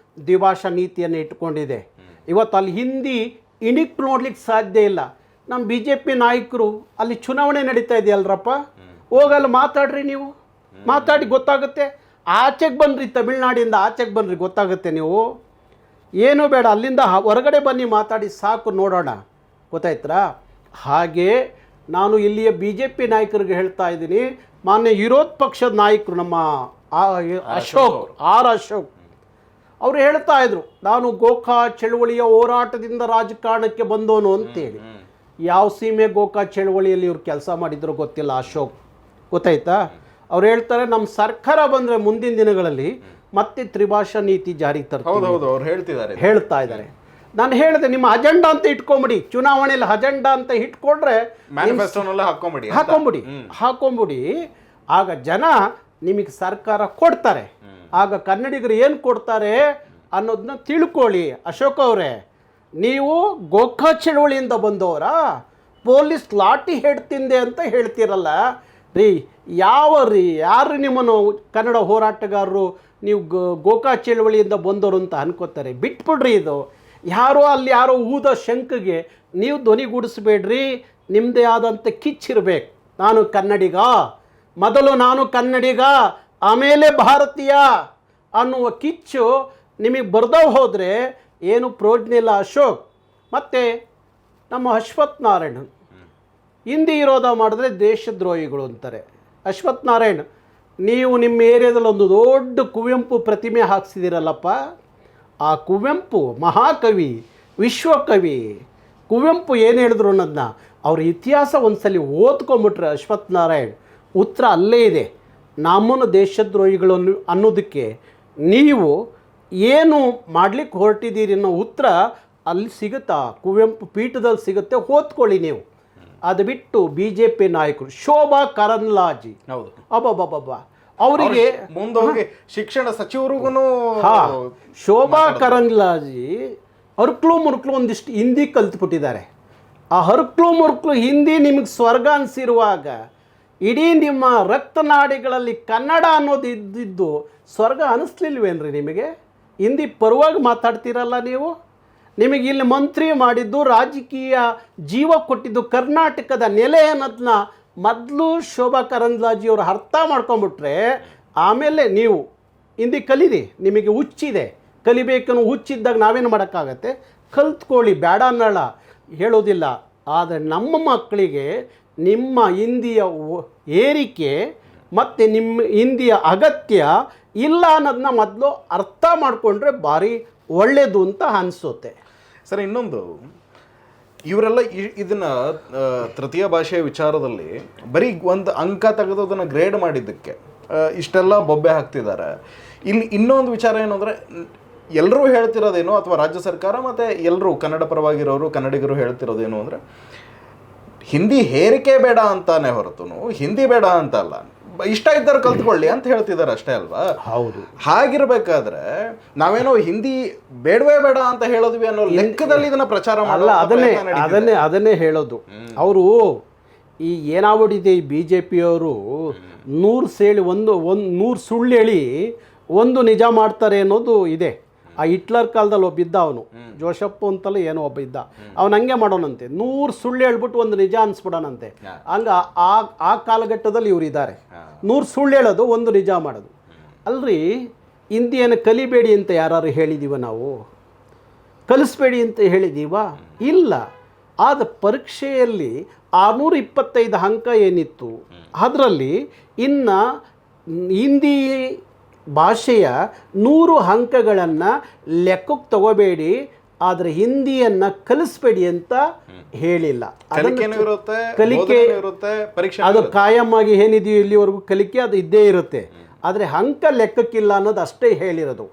ದ್ವಿಭಾಷಾ ನೀತಿಯನ್ನು ಇಟ್ಕೊಂಡಿದೆ. ಇವತ್ತು ಅಲ್ಲಿ ಹಿಂದಿ ಇಣಿಕ್ ನೋಡ್ಲಿಕ್ಕೆ ಸಾಧ್ಯ ಇಲ್ಲ. ನಮ್ಮ BJP ನಾಯಕರು, ಅಲ್ಲಿ ಚುನಾವಣೆ ನಡೀತಾ ಇದೆಯಲ್ರಪ್ಪ, ಹೋಗಲ್ಲಿ ಮಾತಾಡ್ರಿ, ನೀವು ಮಾತಾಡಿ ಗೊತ್ತಾಗುತ್ತೆ. ಆಚೆಗೆ ಬನ್ನಿರಿ, ತಮಿಳ್ನಾಡಿಂದ ಆಚೆಗೆ ಬನ್ನಿರಿ, ಗೊತ್ತಾಗುತ್ತೆ. ನೀವು ಏನೂ ಬೇಡ, ಅಲ್ಲಿಂದ ಹೊರಗಡೆ ಬನ್ನಿ, ಮಾತಾಡಿ ಸಾಕು, ನೋಡೋಣ, ಗೊತ್ತಾಯ್ತಾ? ಹಾಗೆ ನಾನು ಇಲ್ಲಿಯ BJP ನಾಯಕರಿಗೆ ಹೇಳ್ತಾ ಇದ್ದೀನಿ, ಮಾನ್ಯ ವಿರೋಧ ಪಕ್ಷದ ನಾಯಕರು ನಮ್ಮ ಅಶೋಕ್ ಅಶೋಕ್ ಅವರು ಹೇಳ್ತಾ ಇದ್ರು, ನಾನು ಗೋಕಾ ಚಳವಳಿಯ ಹೋರಾಟದಿಂದ ರಾಜಕಾರಣಕ್ಕೆ ಬಂದೋನು ಅಂತೇಳಿ. ಯಾವ ಸೀಮೆ ಗೋಕಾ ಚಳವಳಿಯಲ್ಲಿ ಇವ್ರು ಕೆಲಸ ಮಾಡಿದ್ರು ಗೊತ್ತಿಲ್ಲ ಅಶೋಕ್, ಗೊತ್ತಾಯ್ತಾ? ಅವ್ರು ಹೇಳ್ತಾರೆ, ನಮ್ಮ ಸರ್ಕಾರ ಬಂದರೆ ಮುಂದಿನ ದಿನಗಳಲ್ಲಿ ಮತ್ತೆ ತ್ರಿಭಾಷಾ ನೀತಿ ಜಾರಿ ತರ್ತಾರೆ ಹೇಳ್ತಾ ಇದ್ದಾರೆ. ನಾನು ಹೇಳಿದೆ, ನಿಮ್ಮ ಅಜೆಂಡಾ ಅಂತ ಇಟ್ಕೊಂಬಿಡಿ, ಚುನಾವಣೆಯಲ್ಲಿ ಅಜೆಂಡಾ ಅಂತ ಇಟ್ಕೊಂಡ್ರೆ ಹಾಕೊಂಬಿಡಿ, ಆಗ ಜನ ನಿಮಗೆ ಸರ್ಕಾರ ಕೊಡ್ತಾರೆ. ಆಗ ಕನ್ನಡಿಗರು ಏನು ಕೊಡ್ತಾರೆ ಅನ್ನೋದನ್ನ ತಿಳ್ಕೊಳ್ಳಿ. ಅಶೋಕ್ ಅವರೇ, ನೀವು ಗೋಕಾ ಚಳವಳಿಯಿಂದ ಬಂದವರ ಪೊಲೀಸ್ ಲಾಠಿ ಹೆಡ್ ತಿಂದೆ ಅಂತ ಹೇಳ್ತೀರಲ್ಲ ರೀ, ಯಾರು ನಿಮ್ಮನ್ನು ಕನ್ನಡ ಹೋರಾಟಗಾರರು ನೀವು ಗೋಕಾ ಚಳವಳಿಯಿಂದ ಬಂದವರು ಅಂತ ಅನ್ಕೋತಾರೆ? ಬಿಟ್ಬಿಡ್ರಿ. ಇದು ಯಾರೋ ಊದ ಶಂಕಿಗೆ ನೀವು ಧ್ವನಿಗೂಡಿಸ್ಬೇಡ್ರಿ. ನಿಮ್ಮದೇ ಆದಂಥ ಕಿಚ್ಚಿರ್ಬೇಕು. ಮೊದಲು ನಾನು ಕನ್ನಡಿಗ, ಆಮೇಲೆ ಭಾರತೀಯ ಅನ್ನುವ ಕಿಚ್ಚು ನಿಮಗೆ ಬರ್ದವ್ ಹೋದರೆ ಏನು ಪ್ರಯೋಜನ ಇಲ್ಲ ಅಶೋಕ್. ಮತ್ತು ನಮ್ಮ ಅಶ್ವಥ್ ನಾರಾಯಣ್ ಹಿಂದಿ ವಿರೋಧ ಮಾಡಿದ್ರೆ ದೇಶದ್ರೋಹಿಗಳು ಅಂತಾರೆ. ಅಶ್ವಥ್ ನಾರಾಯಣ್, ನೀವು ನಿಮ್ಮ ಏರಿಯಾದಲ್ಲಿ ಒಂದು ದೊಡ್ಡ ಕುವೆಂಪು ಪ್ರತಿಮೆ ಹಾಕ್ಸಿದ್ದೀರಲ್ಲಪ್ಪ. ಆ ಕುವೆಂಪು ಮಹಾಕವಿ, ವಿಶ್ವಕವಿ ಕುವೆಂಪು ಏನು ಹೇಳಿದ್ರು ಅನ್ನೋದನ್ನ ಅವ್ರ ಇತಿಹಾಸ ಒಂದ್ಸಲಿ ಓದ್ಕೊಂಬಿಟ್ರೆ ಅಶ್ವಥ್ ನಾರಾಯಣ್, ಉತ್ತರ ಅಲ್ಲೇ ಇದೆ. ನಮ್ಮನ್ನು ದೇಶದ್ರೋಹಿಗಳು ಅನ್ನೋದಕ್ಕೆ ನೀವು ಏನು ಮಾಡಲಿಕ್ಕೆ ಹೊರಟಿದ್ದೀರಿ ಅನ್ನೋ ಉತ್ತರ ಅಲ್ಲಿ ಸಿಗುತ್ತಾ, ಕುವೆಂಪು ಪೀಠದಲ್ಲಿ ಸಿಗುತ್ತೆ, ಓದ್ಕೊಳ್ಳಿ ನೀವು. ಅದು ಬಿಟ್ಟು BJP ನಾಯಕರು ಶೋಭಾ ಕರಂದ್ಲಾಜೆ, ಅಬ್ಬಬ್ಬಬ್ಬ, ಅವರಿಗೆ ಮುಂದೋಗಿ ಶಿಕ್ಷಣ ಸಚಿವರಿಗೂ ಶೋಭಾ ಕರಂದ್ಲಾಜೆ ಹರ್ಕ್ಲು ಮುರ್ಕ್ಲು ಒಂದಿಷ್ಟು ಹಿಂದಿ ಕಲ್ತ್ಬಿಟ್ಟಿದ್ದಾರೆ. ಆ ಹರ್ಕ್ಲು ಮುರ್ಕ್ಲು ಹಿಂದಿ ನಿಮಗೆ ಸ್ವರ್ಗ ಅನಿಸಿರುವಾಗ, ಇಡೀ ನಿಮ್ಮ ರಕ್ತನಾಡಿಗಳಲ್ಲಿ ಕನ್ನಡ ಅನ್ನೋದು ಇದ್ದಿದ್ದು ಸ್ವರ್ಗ ಅನ್ನಿಸ್ಲಿಲ್ವೇನ್ರಿ ನಿಮಗೆ? ಹಿಂದಿ ಪರವಾಗಿ ಮಾತಾಡ್ತೀರಲ್ಲ ನೀವು. ನಿಮಗೆ ಇಲ್ಲಿ ಮಂತ್ರಿ ಮಾಡಿದ್ದು, ರಾಜಕೀಯ ಜೀವ ಕೊಟ್ಟಿದ್ದು ಕರ್ನಾಟಕದ ನೆಲೆ ಅನ್ನೋದನ್ನ ಮೊದಲು ಶೋಭಾ ಕರಂದ್ಲಾಜೆಯವರು ಅರ್ಥ ಮಾಡ್ಕೊಂಬಿಟ್ರೆ ಆಮೇಲೆ ನೀವು ಹಿಂದಿ ಕಲೀರಿ. ನಿಮಗೆ ಹುಚ್ಚಿದೆ, ಕಲಿಬೇಕನ್ನೋ ಹುಚ್ಚಿದ್ದಾಗ ನಾವೇನು ಮಾಡೋಕ್ಕಾಗತ್ತೆ? ಕಲ್ತ್ಕೊಳ್ಳಿ, ಬೇಡ ಅನ್ನೋಲ್ಲ, ಹೇಳೋದಿಲ್ಲ. ಆದರೆ ನಮ್ಮ ಮಕ್ಕಳಿಗೆ ನಿಮ್ಮ ಹಿಂದಿಯ ಏರಿಕೆ ಮತ್ತು ನಿಮ್ಮ ಹಿಂದಿಯ ಅಗತ್ಯ ಇಲ್ಲ ಅನ್ನೋದನ್ನ ಮೊದಲು ಅರ್ಥ ಮಾಡಿಕೊಂಡ್ರೆ ಭಾರಿ ಒಳ್ಳೆಯದು ಅಂತ ಅನಿಸುತ್ತೆ. ಸರ್, ಇನ್ನೊಂದು, ಇವರೆಲ್ಲ ಇದನ್ನು ತೃತೀಯ ಭಾಷೆಯ ವಿಚಾರದಲ್ಲಿ ಬರೀ ಒಂದು ಅಂಕ ತೆಗೆದು ಅದನ್ನು ಗ್ರೇಡ್ ಮಾಡಿದ್ದಕ್ಕೆ ಇಷ್ಟೆಲ್ಲ ಬೊಬ್ಬೆ ಹಾಕ್ತಿದ್ದಾರೆ. ಇಲ್ಲಿ ಇನ್ನೊಂದು ವಿಚಾರ ಏನು ಅಂದರೆ, ಎಲ್ಲರೂ ಹೇಳ್ತಿರೋದೇನು, ಅಥವಾ ರಾಜ್ಯ ಸರ್ಕಾರ ಮತ್ತು ಎಲ್ಲರೂ ಕನ್ನಡ ಪರವಾಗಿರೋರು ಕನ್ನಡಿಗರು ಹೇಳ್ತಿರೋದೇನು ಅಂದರೆ, ಹಿಂದಿ ಹೇರಿಕೆ ಬೇಡ ಅಂತಾನೆ ಹೊರತು ಹಿಂದಿ ಬೇಡ ಅಂತ ಅಲ್ಲ, ಇಷ್ಟ ಇದ್ದರೆ ಕಲ್ತ್ಕೊಳ್ಳಿ ಅಂತ ಹೇಳ್ತಿದ್ದಾರೆ ಅಷ್ಟೇ ಅಲ್ವಾ? ಹೌದು. ಹಾಗಿರ್ಬೇಕಾದ್ರೆ ನಾವೇನೋ ಹಿಂದಿ ಬೇಡವೇ ಬೇಡ ಅಂತ ಹೇಳಿದ್ವಿ ಅನ್ನೋ ಲೆಕ್ಕದಲ್ಲಿ ಇದನ್ನ ಪ್ರಚಾರ ಮಾಡಲ್ಲ. ಅದನ್ನೇ ಹೇಳೋದು. ಅವರು ಈ ಏನಾಗ್ಬಿಟ್ಟಿದೆ, ಈ BJPಯವರು 100 ಸೇಳಿ ಒಂದು 100 ಸುಳ್ಳು ಹೇಳಿ ಒಂದು ನಿಜ ಮಾಡ್ತಾರೆ ಅನ್ನೋದು ಇದೆ. ಆ ಹಿಟ್ಲರ್ ಕಾಲದಲ್ಲಿ ಒಬ್ಬ ಇದ್ದ, ಅವನು ಜೋಸೆಫ್ ಅಂತಲೂ ಏನೋ ಒಬ್ಬ ಇದ್ದ, ಅವನು ಹಂಗೆ ಮಾಡೋಣಂತೆ, 100 ಸುಳ್ಳು ಹೇಳ್ಬಿಟ್ಟು ಒಂದು ನಿಜ ಅನ್ಸ್ಬಿಡೋಣಂತೆ. ಹಂಗೆ ಆ ಕಾಲಘಟ್ಟದಲ್ಲಿ ಇವ್ರು ಇದ್ದಾರೆ. 100 ಸುಳ್ಳು ಹೇಳೋದು, ಒಂದು ನಿಜ ಮಾಡೋದು. ಅಲ್ರಿ, ಹಿಂದಿಯನ್ನು ಕಲಿಬೇಡಿ ಅಂತ ಯಾರು ಹೇಳಿದೀವ ನಾವು? ಕಲಿಸ್ಬೇಡಿ ಅಂತ ಹೇಳಿದೀವ? ಇಲ್ಲ. ಆದ ಪರೀಕ್ಷೆಯಲ್ಲಿ 625 ಅಂಕ ಏನಿತ್ತು, ಅದರಲ್ಲಿ ಇನ್ನು ಹಿಂದಿ ಭಾಷೆಯ 100 ಅಂಕಗಳನ್ನು ಲೆಕ್ಕಕ್ಕೆ ತಗೋಬೇಡಿ, ಆದರೆ ಹಿಂದಿಯನ್ನು ಕಲಿಸ್ಬೇಡಿ ಅಂತ ಹೇಳಿಲ್ಲ. ಕಲಿಕೆ ಅದು ಕಾಯಮ್ಮಾಗಿ ಏನಿದೆಯೋ ಇಲ್ಲಿವರೆಗೂ ಕಲಿಕೆ ಅದು ಇದ್ದೇ ಇರುತ್ತೆ. ಆದರೆ ಅಂಕ ಲೆಕ್ಕಕ್ಕಿಲ್ಲ ಅನ್ನೋದು ಅಷ್ಟೇ ಹೇಳಿರೋದು.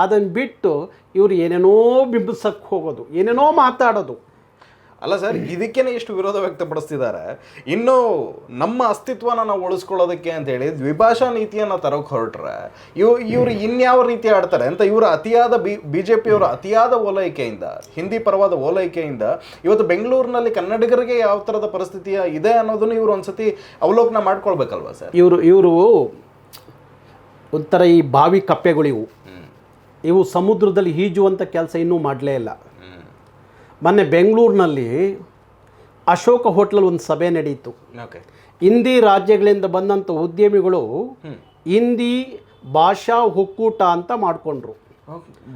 ಅದನ್ನು ಬಿಟ್ಟು ಇವರು ಏನೇನೋ ಬಿಂಬಿಸಕ್ಕೆ ಹೋಗೋದು, ಏನೇನೋ ಮಾತಾಡೋದು ಅಲ್ಲ ಸರ್. ಇದಕ್ಕೇನೆ ಎಷ್ಟು ವಿರೋಧ ವ್ಯಕ್ತಪಡಿಸ್ತಿದ್ದಾರೆ. ಇನ್ನು ನಮ್ಮ ಅಸ್ತಿತ್ವನ ನಾವು ಉಳಿಸ್ಕೊಳ್ಳೋದಕ್ಕೆ ಅಂತೇಳಿ ದ್ವಿಭಾಷಾ ನೀತಿಯನ್ನು ತರೋಕೆ ಹೊರಟ್ರೆ ಇವರು ಇನ್ಯಾವ ರೀತಿ ಆಡ್ತಾರೆ ಅಂತ ಇವರು ಅತಿಯಾದ BJPಯವರು ಅತಿಯಾದ ಓಲೈಕೆಯಿಂದ, ಹಿಂದಿ ಪರವಾದ ಓಲೈಕೆಯಿಂದ ಇವತ್ತು ಬೆಂಗಳೂರಿನಲ್ಲಿ ಕನ್ನಡಿಗರಿಗೆ ಯಾವ ಥರದ ಪರಿಸ್ಥಿತಿ ಇದೆ ಅನ್ನೋದನ್ನು ಇವರು ಒಂದ್ಸತಿ ಅವಲೋಕನ ಮಾಡ್ಕೊಳ್ಬೇಕಲ್ವಾ ಸರ್? ಇವರು ಒಂಥರ ಈ ಬಾವಿ ಕಪ್ಪೆಗಳಿವು, ಇವು ಸಮುದ್ರದಲ್ಲಿ ಈಜುವಂಥ ಕೆಲಸ ಇನ್ನೂ ಮಾಡಲೇ ಇಲ್ಲ. ಮೊನ್ನೆ ಬೆಂಗಳೂರಿನಲ್ಲಿ ಅಶೋಕ ಹೋಟ್ಲಲ್ಲಿ ಒಂದು ಸಭೆ ನಡೀತು. ಹಿಂದಿ ರಾಜ್ಯಗಳಿಂದ ಬಂದಂಥ ಉದ್ಯಮಿಗಳು ಹಿಂದಿ ಭಾಷಾ ಒಕ್ಕೂಟ ಅಂತ ಮಾಡಿಕೊಂಡ್ರು.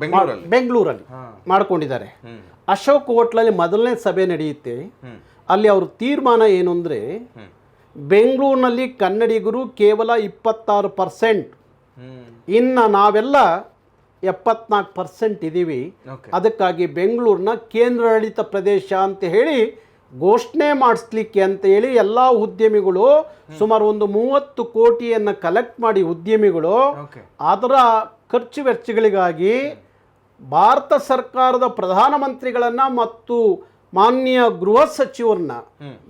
ಬೆಂಗಳೂರಲ್ಲಿ ಮಾಡ್ಕೊಂಡಿದ್ದಾರೆ. ಅಶೋಕ್ ಹೋಟ್ಲಲ್ಲಿ ಮೊದಲನೇ ಸಭೆ ನಡೆಯುತ್ತೆ. ಅಲ್ಲಿ ಅವ್ರ ತೀರ್ಮಾನ ಏನು ಅಂದರೆ, ಬೆಂಗಳೂರಿನಲ್ಲಿ ಕನ್ನಡಿಗರು ಕೇವಲ 26%, ಇನ್ನು ನಾವೆಲ್ಲ 74% ಇದ್ದೀವಿ. ಅದಕ್ಕಾಗಿ ಬೆಂಗಳೂರಿನ ಕೇಂದ್ರಾಡಳಿತ ಪ್ರದೇಶ ಅಂತ ಹೇಳಿ ಘೋಷಣೆ ಮಾಡಿಸ್ಲಿಕ್ಕೆ ಅಂತ ಹೇಳಿ ಎಲ್ಲ ಉದ್ಯಮಿಗಳು ಸುಮಾರು ಒಂದು 30 ಕೋಟಿಯನ್ನು ಕಲೆಕ್ಟ್ ಮಾಡಿ ಉದ್ಯಮಿಗಳು ಅದರ ಖರ್ಚು ವೆಚ್ಚಗಳಿಗಾಗಿ ಭಾರತ ಸರ್ಕಾರದ ಪ್ರಧಾನಮಂತ್ರಿಗಳನ್ನು ಮತ್ತು ಮಾನ್ಯ ಗೃಹ ಸಚಿವರನ್ನ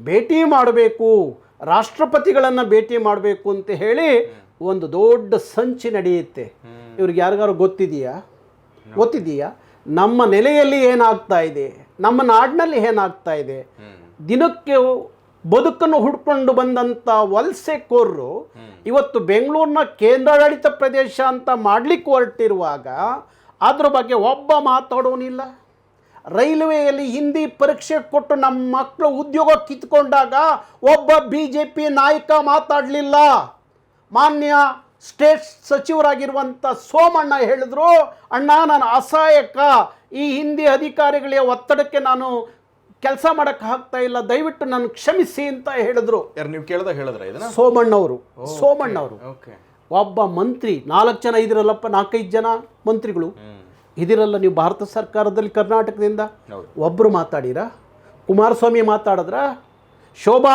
ಭೇಟಿ ಮಾಡಬೇಕು, ರಾಷ್ಟ್ರಪತಿಗಳನ್ನು ಭೇಟಿ ಮಾಡಬೇಕು ಅಂತ ಹೇಳಿ ಒಂದು ದೊಡ್ಡ ಸಂಚು ನಡೆಯುತ್ತೆ. ಇವ್ರಿಗೆ ಯಾರಿಗಾರು ಗೊತ್ತಿದೆಯಾ ನಮ್ಮ ನೆಲೆಯಲ್ಲಿ ಏನಾಗ್ತಾ ಇದೆ, ನಮ್ಮ ನಾಡಿನಲ್ಲಿ ಏನಾಗ್ತಾ ಇದೆ? ದಿನಕ್ಕೆ ಬದುಕನ್ನು ಹುಡ್ಕೊಂಡು ಬಂದಂಥ ವಲಸೆಕೋರರು ಇವತ್ತು ಬೆಂಗಳೂರಿನ ಕೇಂದ್ರಾಡಳಿತ ಪ್ರದೇಶ ಅಂತ ಮಾಡಲಿಕ್ಕೆ ಹೊರಟಿರುವಾಗ ಅದ್ರ ಬಗ್ಗೆ ಒಬ್ಬ ಮಾತಾಡೋನಿಲ್ಲ. ರೈಲ್ವೆಯಲ್ಲಿ ಹಿಂದಿ ಪರೀಕ್ಷೆ ಕೊಟ್ಟು ನಮ್ಮ ಮಕ್ಕಳು ಉದ್ಯೋಗ ಕಿತ್ಕೊಂಡಾಗ ಒಬ್ಬ BJP ನಾಯಕ ಮಾತಾಡಲಿಲ್ಲ. ಮಾನ್ಯ ಸ್ಟೇಟ್ ಸಚಿವರಾಗಿರುವಂಥ ಸೋಮಣ್ಣ ಹೇಳಿದ್ರು, ಅಣ್ಣ ನಾನು ಅಸಹಾಯಕ, ಈ ಹಿಂದಿ ಅಧಿಕಾರಿಗಳ ಒತ್ತಡಕ್ಕೆ ನಾನು ಕೆಲಸ ಮಾಡೋಕ್ಕೆ ಆಗ್ತಾ ಇಲ್ಲ, ದಯವಿಟ್ಟು ನಾನು ಕ್ಷಮಿಸಿ ಅಂತ ಹೇಳಿದ್ರು. ನೀವು ಕೇಳಿದಾಗ ಹೇಳಿದ್ರೆ ಸೋಮಣ್ಣವರು ಒಬ್ಬ ಮಂತ್ರಿ, 4 ಜನ ಇದಿರಲ್ಲಪ್ಪ, 4-5 ಜನ ಮಂತ್ರಿಗಳು ಇದಿರಲ್ಲ ನೀವು ಭಾರತ ಸರ್ಕಾರದಲ್ಲಿ ಕರ್ನಾಟಕದಿಂದ. ಒಬ್ಬರು ಮಾತಾಡಿರಾ? ಕುಮಾರಸ್ವಾಮಿ ಮಾತಾಡಿದ್ರ? ಶೋಭಾ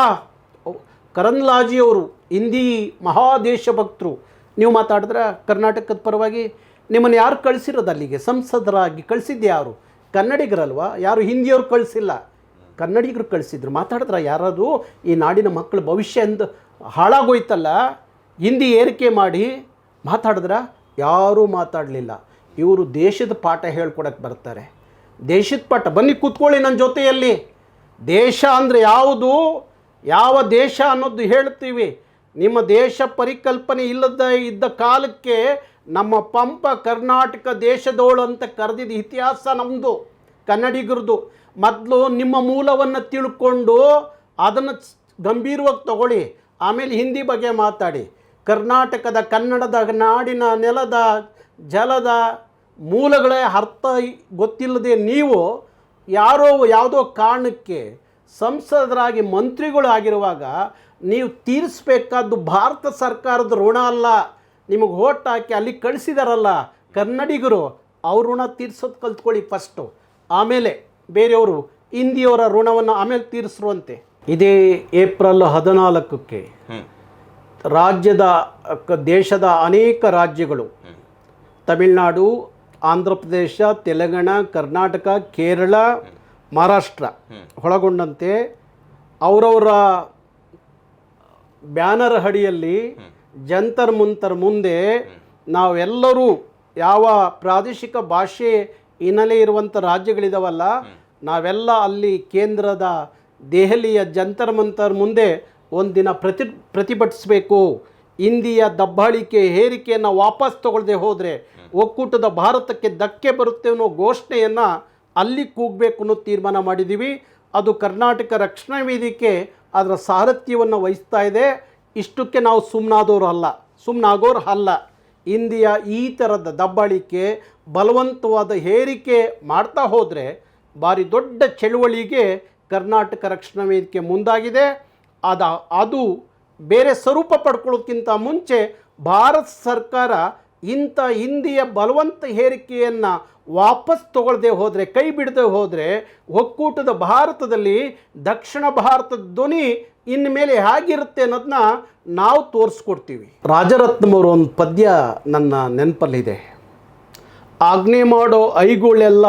ಕರಂದ್ಲಾಜಿಯವರು ಹಿಂದಿ ಮಹಾದೇಶ ಭಕ್ತರು, ನೀವು ಮಾತಾಡಿದ್ರ ಕರ್ನಾಟಕದ ಪರವಾಗಿ? ನಿಮ್ಮನ್ನು ಯಾರು ಕಳಿಸಿರೋದು ಅಲ್ಲಿಗೆ? ಸಂಸದರಾಗಿ ಕಳಿಸಿದ್ದು ಯಾರು? ಕನ್ನಡಿಗರಲ್ವಾ? ಯಾರು ಹಿಂದಿಯವ್ರು ಕಳಿಸಿಲ್ಲ, ಕನ್ನಡಿಗರು ಕಳಿಸಿದ್ರು. ಮಾತಾಡಿದ್ರ ಯಾರಾದರೂ? ಈ ನಾಡಿನ ಮಕ್ಕಳ ಭವಿಷ್ಯ ಎಂದು ಹಾಳಾಗೋಯ್ತಲ್ಲ, ಹಿಂದಿ ಏರಿಕೆ ಮಾಡಿ ಮಾತಾಡಿದ್ರ? ಯಾರೂ ಮಾತಾಡಲಿಲ್ಲ. ಇವರು ದೇಶದ ಪಾಠ ಹೇಳ್ಕೊಡಕ್ಕೆ ಬರ್ತಾರೆ. ದೇಶದ ಪಾಠ ಬನ್ನಿ ಕೂತ್ಕೊಳ್ಳಿ ನನ್ನ ಜೊತೆಯಲ್ಲಿ. ದೇಶ ಅಂದರೆ ಯಾವುದು, ಯಾವ ದೇಶ ಅನ್ನೋದು ಹೇಳ್ತೀವಿ. ನಿಮ್ಮ ದೇಶ ಪರಿಕಲ್ಪನೆ ಇದ್ದ ಕಾಲಕ್ಕೆ ನಮ್ಮ ಪಂಪ ಕರ್ನಾಟಕ ದೇಶದೋಳು ಅಂತ ಕರೆದಿದ್ದ ಇತಿಹಾಸ ನಮ್ಮದು ಕನ್ನಡಿಗರದು. ಮೊದಲು ನಿಮ್ಮ ಮೂಲವನ್ನು ತಿಳ್ಕೊಂಡು ಅದನ್ನು ಗಂಭೀರವಾಗಿ ತಗೊಳ್ಳಿ, ಆಮೇಲೆ ಹಿಂದಿ ಬಗ್ಗೆ ಮಾತಾಡಿ. ಕರ್ನಾಟಕದ ಕನ್ನಡದ ನಾಡಿನ ನೆಲದ ಜಲದ ಮೂಲಗಳೇ ಅರ್ಥ ಗೊತ್ತಿಲ್ಲದೆ ನೀವು ಯಾವುದೋ ಕಾರಣಕ್ಕೆ ಸಂಸದರಾಗಿ ಮಂತ್ರಿಗಳು ಆಗಿರುವಾಗ ನೀವು ತೀರಿಸಬೇಕಾದ್ದು ಭಾರತ ಸರ್ಕಾರದ ಋಣ ಅಲ್ಲ. ನಿಮಗೆ ಓಟ್ ಹಾಕಿ ಅಲ್ಲಿ ಕಳಿಸಿದಾರಲ್ಲ ಕನ್ನಡಿಗರು, ಅವ್ರ ಋಣ ತೀರಿಸೋದು ಕಲ್ತ್ಕೊಳ್ಳಿ ಫಸ್ಟು, ಆಮೇಲೆ ಬೇರೆಯವರು ಹಿಂದಿಯವರ ಋಣವನ್ನು ಆಮೇಲೆ ತೀರಿಸಿರುವಂತೆ. ಇದೇ ಏಪ್ರಿಲ್ 14ಕ್ಕೆ ದೇಶದ ಅನೇಕ ರಾಜ್ಯಗಳು, ತಮಿಳುನಾಡು, ಆಂಧ್ರ ಪ್ರದೇಶ, ತೆಲಂಗಾಣ, ಕರ್ನಾಟಕ, ಕೇರಳ, ಮಹಾರಾಷ್ಟ್ರ ಒಳಗೊಂಡಂತೆ ಅವರವರ ಬ್ಯಾನರ್ ಅಡಿಯಲ್ಲಿ ಜಂತರ್ ಮಂತರ್ ಮುಂದೆ ನಾವೆಲ್ಲರೂ ಯಾವ ಪ್ರಾದೇಶಿಕ ಭಾಷೆ ಹಿನ್ನೆಲೆ ಇರುವಂಥ ರಾಜ್ಯಗಳಿದಾವಲ್ಲ, ನಾವೆಲ್ಲ ಅಲ್ಲಿ ಕೇಂದ್ರದ ದೆಹಲಿಯ ಜಂತರ್ ಮಂತರ್ ಮುಂದೆ ಒಂದಿನ ಪ್ರತಿಭಟಿಸಬೇಕು. ಹಿಂದಿಯ ದಬ್ಬಾಳಿಕೆ ಹೇರಿಕೆಯನ್ನು ವಾಪಸ್ ತಗೊಳ್ಳದೆ ಹೋದರೆ ಒಕ್ಕೂಟದ ಭಾರತಕ್ಕೆ ಧಕ್ಕೆ ಬರುತ್ತೆ ಅನ್ನೋ ಘೋಷಣೆಯನ್ನು ಅಲ್ಲಿ ಕೂಗಬೇಕು ಅನ್ನೋ ತೀರ್ಮಾನ ಮಾಡಿದ್ದೀವಿ. ಅದು ಕರ್ನಾಟಕ ರಕ್ಷಣಾ ವೇದಿಕೆ ಅದರ ಸಾರಥ್ಯವನ್ನು ವಹಿಸ್ತಾ ಇದೆ. ಇಷ್ಟಕ್ಕೆ ನಾವು ಸುಮ್ಮನಾಗೋರು ಅಲ್ಲ. ಹಿಂದಿಯ ಈ ಥರದ ದಬ್ಬಾಳಿಕೆ ಬಲವಂತವಾದ ಹೇರಿಕೆ ಮಾಡ್ತಾ ಹೋದರೆ ಭಾರಿ ದೊಡ್ಡ ಚಳುವಳಿಗೆ ಕರ್ನಾಟಕ ರಕ್ಷಣಾ ವೇದಿಕೆ ಮುಂದಾಗಿದೆ. ಅದು ಬೇರೆ ಸ್ವರೂಪ ಪಡ್ಕೊಳ್ಳೋದಕ್ಕಿಂತ ಮುಂಚೆ ಭಾರತ ಸರ್ಕಾರ ಇಂಥ ಹಿಂದಿಯ ಬಲವಂತ ಹೇರಿಕೆಯನ್ನು ವಾಪಸ್ ತಗೊಳ್ಳದೆ ಹೋದರೆ, ಕೈ ಬಿಡದೆ ಹೋದರೆ ಒಕ್ಕೂಟದ ಭಾರತದಲ್ಲಿ ದಕ್ಷಿಣ ಭಾರತದ ಧ್ವನಿ ಇನ್ಮೇಲೆ ಹೇಗಿರುತ್ತೆ ಅನ್ನೋದನ್ನ ನಾವು ತೋರಿಸ್ಕೊಡ್ತೀವಿ. ರಾಜರತ್ನಮವರು ಒಂದು ಪದ್ಯ ನನ್ನ ನೆನಪಲ್ಲಿದೆ. ಆಜ್ಞೆ ಮಾಡೋ ಐಗುಳೆಲ್ಲ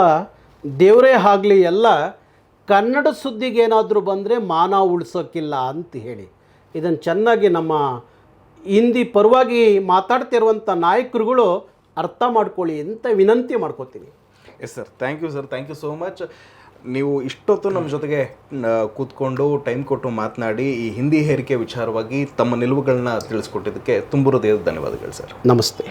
ದೇವರೇ ಆಗಲಿ ಎಲ್ಲ, ಕನ್ನಡ ಸುದ್ದಿಗೆ ಏನಾದರೂ ಬಂದರೆ ಮಾನ ಉಳಿಸೋಕ್ಕಿಲ್ಲ ಅಂತ ಹೇಳಿ ಇದನ್ನು ಚೆನ್ನಾಗಿ ನಮ್ಮ ಹಿಂದಿ ಪರವಾಗಿ ಮಾತಾಡ್ತಿರುವಂಥ ನಾಯಕರುಗಳು ಅರ್ಥ ಮಾಡ್ಕೊಳ್ಳಿ ಅಂತ ವಿನಂತಿ ಮಾಡ್ಕೋತೀನಿ. Yes sir, thank you sir, thank you so much. ನೀವು ಇಷ್ಟೊತ್ತು ನಮ್ಮ ಜೊತೆಗೆ ಕೂತ್ಕೊಂಡು ಟೈಮ್ ಕೊಟ್ಟು ಮಾತನಾಡಿ ಈ ಹಿಂದಿ ಹೇರಿಕೆ ವಿಚಾರವಾಗಿ ತಮ್ಮ ನಿಲುವುಗಳನ್ನ ತಿಳಿಸ್ಕೊಟ್ಟಿದ್ದಕ್ಕೆ ತುಂಬ ಹೃದಯದ ಧನ್ಯವಾದಗಳು ಸರ್. ನಮಸ್ತೆ.